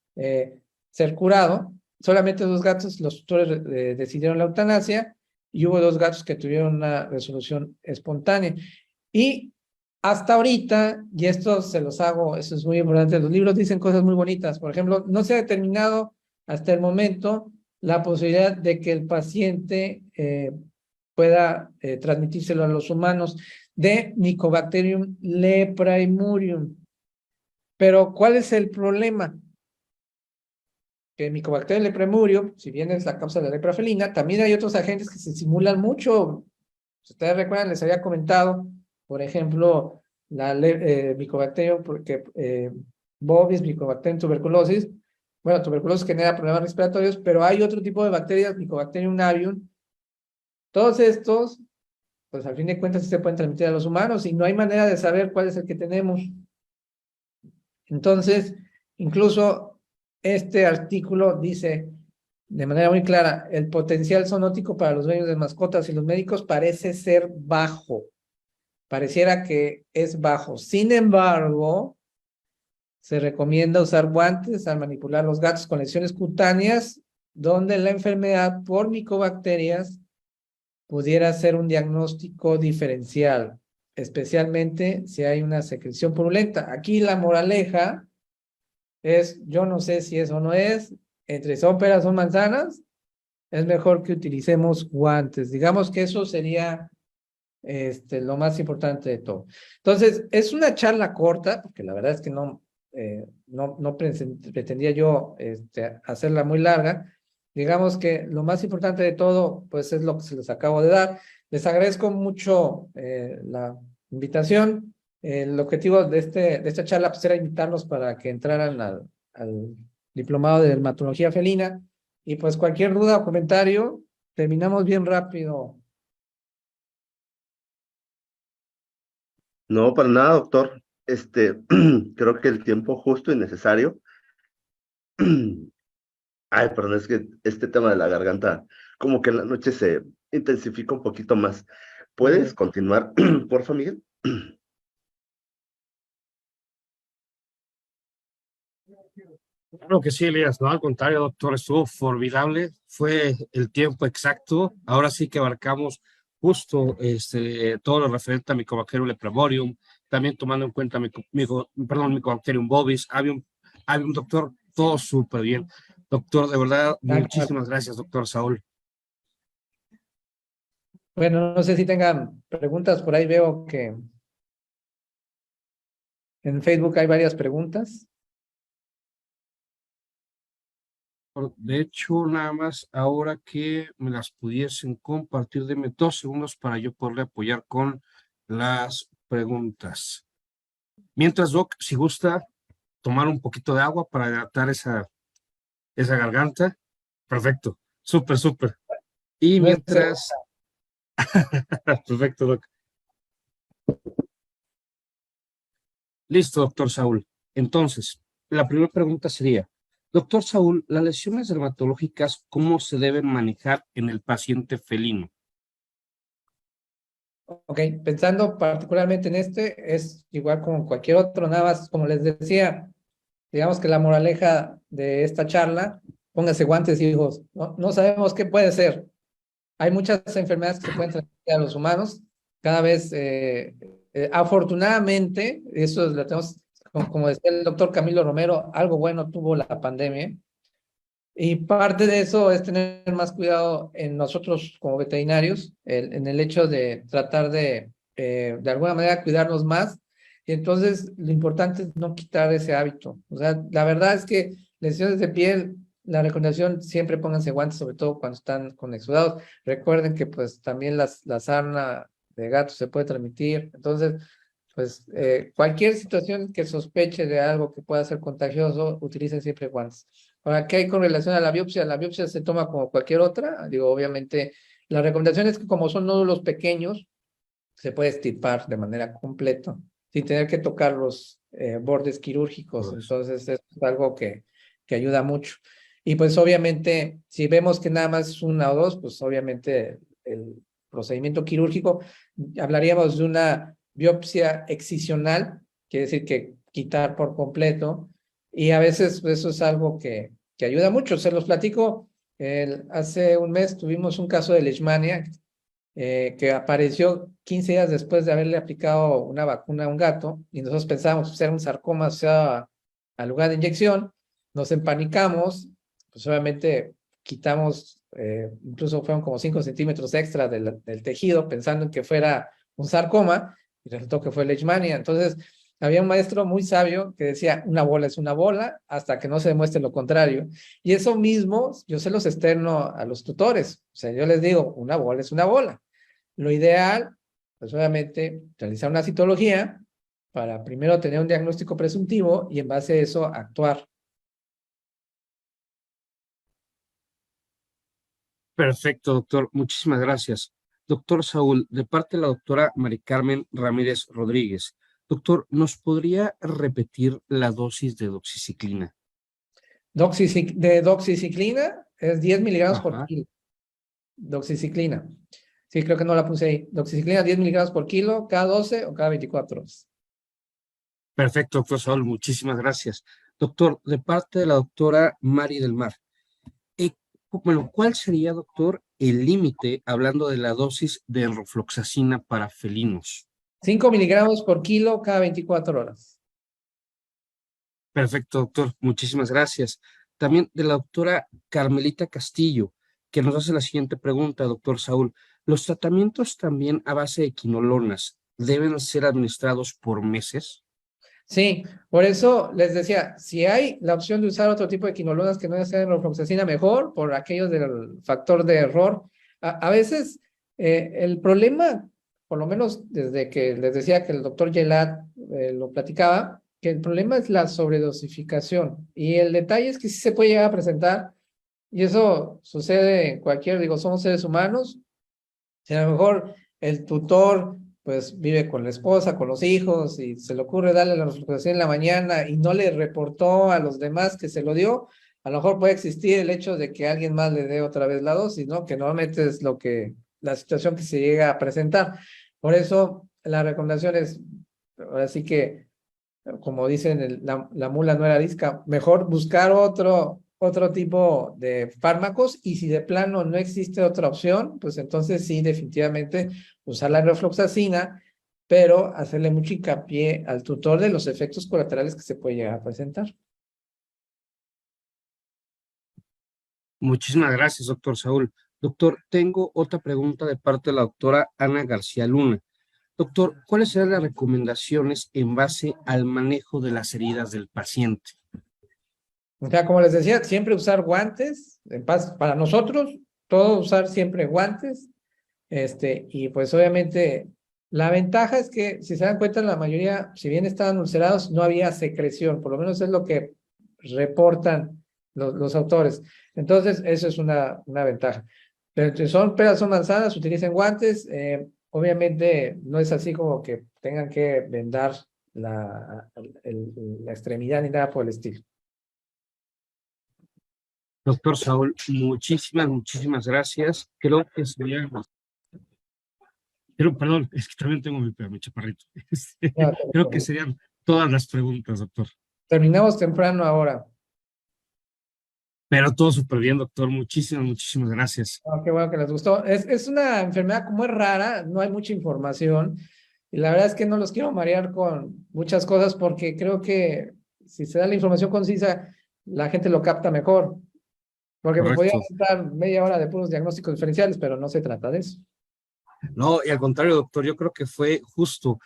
ser curado. Solamente 2 gatos, los tutores decidieron la eutanasia y hubo 2 gatos que tuvieron una resolución espontánea. Y hasta ahorita, y esto se los hago, eso es muy importante, los libros dicen cosas muy bonitas. Por ejemplo, no se ha determinado hasta el momento la posibilidad de que el paciente pueda transmitírselo a los humanos de Mycobacterium lepraemurium. Pero, ¿cuál es el problema? Que Mycobacterium lepraemurium, si bien es la causa de la lepra felina, también hay otros agentes que se simulan mucho. Si ustedes recuerdan, les había comentado, por ejemplo, la Mycobacterium, porque bovis, Mycobacterium tuberculosis. Bueno, tuberculosis genera problemas respiratorios, pero hay otro tipo de bacterias, Mycobacterium avium. Todos estos, pues al fin de cuentas, sí se pueden transmitir a los humanos y no hay manera de saber cuál es el que tenemos. Entonces, incluso este artículo dice de manera muy clara, el potencial zoonótico para los dueños de mascotas y los médicos parece ser bajo. Pareciera que es bajo. Sin embargo, se recomienda usar guantes al manipular los gatos con lesiones cutáneas, donde la enfermedad por micobacterias pudiera ser un diagnóstico diferencial, especialmente si hay una secreción purulenta. Aquí la moraleja es, yo no sé si eso no es, entre son peras o manzanas, es mejor que utilicemos guantes. Digamos que eso sería lo más importante de todo. Entonces, es una charla corta, porque la verdad es que no pretendía yo hacerla muy larga. Digamos que lo más importante de todo, pues es lo que se les acabo de dar. Les agradezco mucho la invitación. El objetivo de esta charla pues, era invitarlos para que entraran al diplomado de dermatología felina. Y pues cualquier duda o comentario, terminamos bien rápido. No, para nada, doctor. Creo que el tiempo justo y necesario. Ay, perdón, es que este tema de la garganta, como que en la noche se intensifica un poquito más. ¿Puedes continuar, porfa, Miguel? Claro que sí, Elías, no, al contrario, doctor, estuvo formidable, fue el tiempo exacto, ahora sí que abarcamos justo todo lo referente a Mycobacterium lepratorium, también tomando en cuenta Mycobacterium bovis, había un doctor, todo súper bien. Doctor, de verdad, muchísimas gracias, doctor Saúl. Bueno, no sé si tengan preguntas, por ahí veo que en Facebook hay varias preguntas. De hecho, nada más ahora que me las pudiesen compartir, deme 2 segundos para yo poderle apoyar con las preguntas. Mientras, Doc, si gusta tomar un poquito de agua para hidratar esa garganta. Perfecto, súper, súper. Y No es mientras, perfecto, Doc. Listo, doctor Saúl. Entonces, la primera pregunta sería, doctor Saúl, ¿las lesiones dermatológicas cómo se deben manejar en el paciente felino? Ok, pensando particularmente en este, es igual como cualquier otro, nada más, como les decía, digamos que la moraleja de esta charla, pónganse guantes, hijos, no sabemos qué puede ser. Hay muchas enfermedades que se pueden transmitir a los humanos, cada vez, afortunadamente, eso lo tenemos, como decía el doctor Camilo Romero, algo bueno tuvo la pandemia, y parte de eso es tener más cuidado en nosotros como veterinarios, en el hecho de tratar de alguna manera cuidarnos más. Y entonces lo importante es no quitar ese hábito. O sea, la verdad es que lesiones de piel, la recomendación siempre pónganse guantes, sobre todo cuando están con exudados. Recuerden que pues también la sarna de gato se puede transmitir. Entonces, pues cualquier situación que sospeche de algo que pueda ser contagioso, utilicen siempre guantes. Ahora, ¿qué hay con relación a la biopsia? La biopsia se toma como cualquier otra. Digo, obviamente, la recomendación es que como son nódulos pequeños, se puede extirpar de manera completa, sin tener que tocar los bordes quirúrgicos. Pues, Entonces, es algo que ayuda mucho. Y pues obviamente, si vemos que nada más es una o dos, pues obviamente el procedimiento quirúrgico, hablaríamos de una biopsia excisional, quiere decir que quitar por completo, y a veces eso es algo que ayuda mucho. Se los platico, hace un mes tuvimos un caso de leishmania que apareció 15 días después de haberle aplicado una vacuna a un gato, y nosotros pensábamos que era un sarcoma asociado al lugar de inyección, nos empanicamos, pues obviamente quitamos, incluso fueron como 5 centímetros extra del tejido, pensando en que fuera un sarcoma, y resultó que fue leishmania. Entonces, había un maestro muy sabio que decía, una bola es una bola, hasta que no se demuestre lo contrario. Y eso mismo yo se los externo a los tutores. O sea, yo les digo, una bola es una bola. Lo ideal, pues obviamente, realizar una citología para primero tener un diagnóstico presuntivo y en base a eso actuar. perfecto, doctor. Muchísimas gracias. Doctor Saúl, de parte de la doctora Mari Carmen Ramírez Rodríguez. Doctor, ¿nos podría repetir la dosis de doxiciclina? De doxiciclina es 10 miligramos por Ajá. kilo. Doxiciclina. Sí, creo que no la puse ahí. Doxiciclina 10 miligramos por kilo, cada 12 o cada 24 horas. Perfecto, doctor Saúl. Muchísimas gracias. Doctor, de parte de la doctora Mari del Mar. eh, bueno, ¿cuál sería, doctor, el límite hablando de la dosis de enrofloxacina para felinos? 5 miligramos por kilo cada 24 horas. Perfecto, doctor. Muchísimas gracias. También de la doctora Carmelita Castillo, que nos hace la siguiente pregunta, doctor Saúl. ¿Los tratamientos también a base de quinolonas deben ser administrados por meses? Sí, por eso les decía, si hay la opción de usar otro tipo de quinolonas que no sean rofloxacina, mejor, por aquellos del factor de error. A veces el problema, por lo menos desde que les decía que el doctor Yelat lo platicaba, que el problema es la sobredosificación. Y el detalle es que sí se puede llegar a presentar, y eso sucede en cualquier, digo, somos seres humanos, si a lo mejor el tutor pues vive con la esposa, con los hijos, y se le ocurre darle la notificación en la mañana y no le reportó a los demás que se lo dio, a lo mejor puede existir el hecho de que alguien más le dé otra vez la dosis, ¿no? Que normalmente es la situación que se llega a presentar. Por eso la recomendación es, ahora sí que como dicen, la mula no era arisca, mejor buscar otro tipo de fármacos, y si de plano no existe otra opción, pues entonces sí, definitivamente usar la levofloxacina, pero hacerle mucho hincapié al tutor de los efectos colaterales que se puede llegar a presentar. Muchísimas gracias, doctor Saúl. Doctor, tengo otra pregunta de parte de la doctora Ana García Luna. Doctor, ¿cuáles serán las recomendaciones en base al manejo de las heridas del paciente? O sea, como les decía, siempre usar guantes, para nosotros, todo usar siempre guantes, y pues obviamente la ventaja es que, si se dan cuenta, la mayoría, si bien estaban ulcerados, no había secreción, por lo menos es lo que reportan los autores. Entonces, eso es una ventaja. Pero si son peras o manzanas, utilicen guantes. Obviamente no es así como que tengan que vendar la extremidad ni nada por el estilo. Doctor Saúl, muchísimas gracias. Creo que serían, pero perdón, es que también tengo mi chaparrito. Ya, Creo que serían todas las preguntas, doctor. terminamos temprano ahora. Pero todo súper bien, doctor. Muchísimas gracias. Qué bueno que les gustó. Es una enfermedad como es rara, no hay mucha información. Y la verdad es que no los quiero marear con muchas cosas, porque creo que si se da la información concisa, la gente lo capta mejor. Porque me podía Correcto. estar media hora de puros diagnósticos diferenciales, pero no se trata de eso. No, y al contrario, doctor, yo creo que fue justo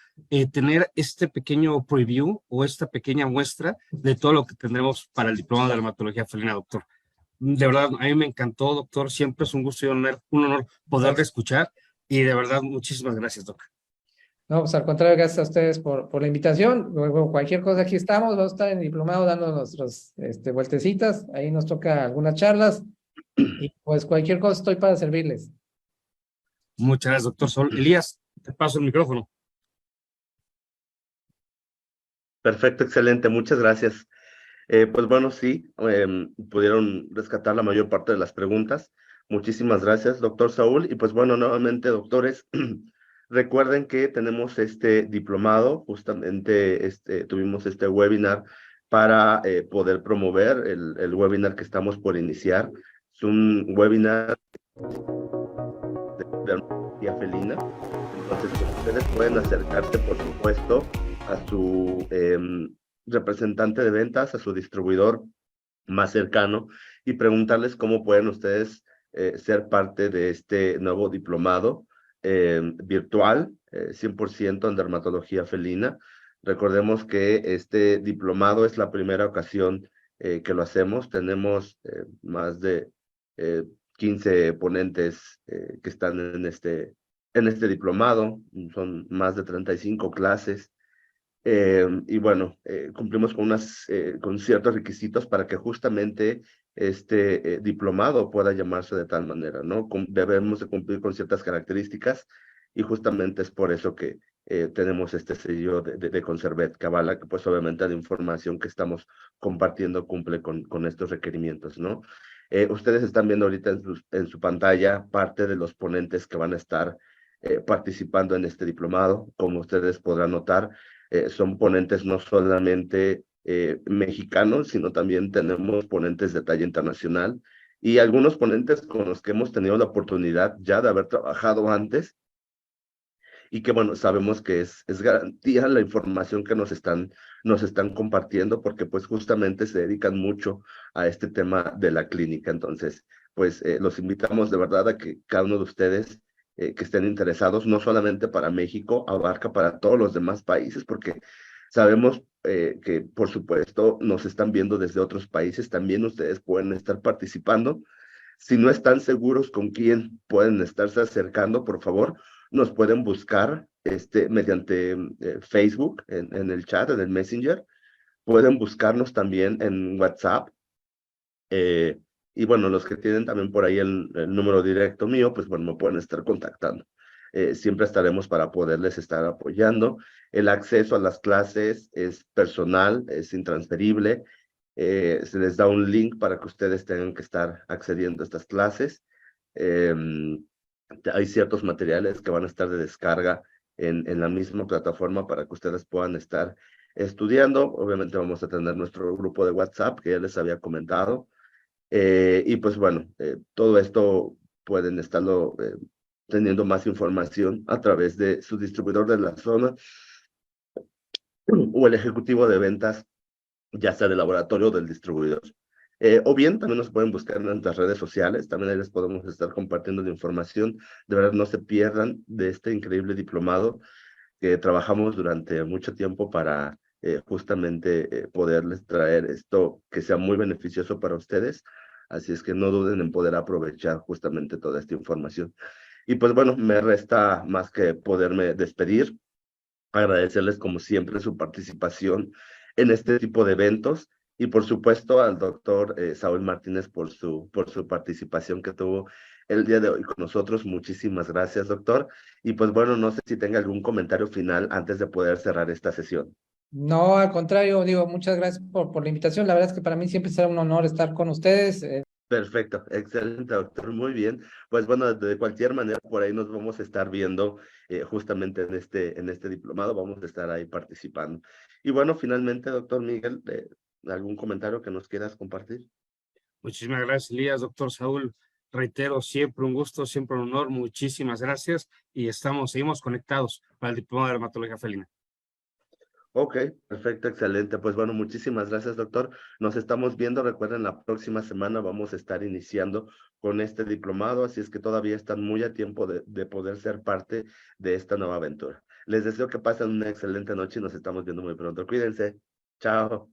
tener este pequeño preview o esta pequeña muestra de todo lo que tendremos para el diploma de dermatología felina, doctor. De verdad, a mí me encantó, doctor. Siempre es un gusto y un honor poderle escuchar. Y de verdad, muchísimas gracias, doctor. No, pues al contrario, gracias a ustedes por la invitación. Luego, cualquier cosa, aquí estamos. Vamos a estar en diplomado dando nuestras vueltecitas. Ahí nos toca algunas charlas. Y pues cualquier cosa estoy para servirles. Muchas gracias, doctor Sol. Elías, te paso el micrófono. Perfecto, excelente, muchas gracias. Pues bueno, sí, pudieron rescatar la mayor parte de las preguntas. Muchísimas gracias, doctor Saúl. Y pues bueno, nuevamente, doctores, recuerden que tenemos este diplomado, justamente tuvimos este webinar para poder promover el webinar que estamos por iniciar. Es un webinar de dermatología felina. Entonces, pues, ustedes pueden acercarse, por supuesto, a su representante de ventas, a su distribuidor más cercano, y preguntarles cómo pueden ustedes ser parte de este nuevo diplomado virtual, 100% en dermatología felina. Recordemos que este diplomado es la primera ocasión que lo hacemos. Tenemos más de 15 ponentes que están en este diplomado. Son más de 35 clases. Y bueno, cumplimos con ciertos requisitos para que justamente este diplomado pueda llamarse de tal manera, ¿no? Debemos de cumplir con ciertas características, y justamente es por eso que tenemos este sello de Conservet, que avala que pues obviamente la información que estamos compartiendo cumple con estos requerimientos, ¿no? Ustedes están viendo ahorita en su pantalla parte de los ponentes que van a estar participando en este diplomado. Como ustedes podrán notar, son ponentes no solamente mexicanos, sino también tenemos ponentes de talla internacional, y algunos ponentes con los que hemos tenido la oportunidad ya de haber trabajado antes, y que bueno, sabemos que es garantía la información que nos están compartiendo, porque pues justamente se dedican mucho a este tema de la clínica. Entonces, pues los invitamos de verdad a que cada uno de ustedes que estén interesados, no solamente para México, abarca para todos los demás países, porque sabemos que por supuesto nos están viendo desde otros países. También ustedes pueden estar participando. Si no están seguros con quién pueden estarse acercando, por favor, nos pueden buscar mediante Facebook, en el chat, en el Messenger. Pueden buscarnos también en WhatsApp. Y bueno, los que tienen también por ahí el número directo mío, pues bueno, me pueden estar contactando. Siempre estaremos para poderles estar apoyando. El acceso a las clases es personal, es intransferible. Se les da un link para que ustedes tengan que estar accediendo a estas clases. Hay ciertos materiales que van a estar de descarga en la misma plataforma para que ustedes puedan estar estudiando. Obviamente vamos a tener nuestro grupo de WhatsApp que ya les había comentado. Y pues bueno, todo esto pueden estarlo teniendo más información a través de su distribuidor de la zona o el ejecutivo de ventas, ya sea del laboratorio o del distribuidor. O bien también nos pueden buscar en nuestras redes sociales, también ahí les podemos estar compartiendo la información. De verdad, no se pierdan de este increíble diplomado que trabajamos durante mucho tiempo para justamente poderles traer esto que sea muy beneficioso para ustedes. Así es que no duden en poder aprovechar justamente toda esta información. Y pues bueno, me resta más que poderme despedir, agradecerles como siempre su participación en este tipo de eventos y por supuesto al doctor Saúl Martínez por su participación que tuvo el día de hoy con nosotros. Muchísimas gracias, doctor. Y pues bueno, no sé si tenga algún comentario final antes de poder cerrar esta sesión. No, al contrario, digo, muchas gracias por la invitación. La verdad es que para mí siempre será un honor estar con ustedes. Perfecto, excelente, doctor, muy bien. Pues bueno, de cualquier manera, por ahí nos vamos a estar viendo justamente en este diplomado, vamos a estar ahí participando. Y bueno, finalmente, doctor Miguel, ¿algún comentario que nos quieras compartir? Muchísimas gracias, Elías, doctor Saúl. Reitero, siempre un gusto, siempre un honor. Muchísimas gracias y seguimos conectados para el diploma de dermatología felina. Ok, perfecto, excelente. Pues bueno, muchísimas gracias, doctor. Nos estamos viendo. Recuerden, la próxima semana vamos a estar iniciando con este diplomado, así es que todavía están muy a tiempo de poder ser parte de esta nueva aventura. Les deseo que pasen una excelente noche y nos estamos viendo muy pronto. Cuídense. Chao.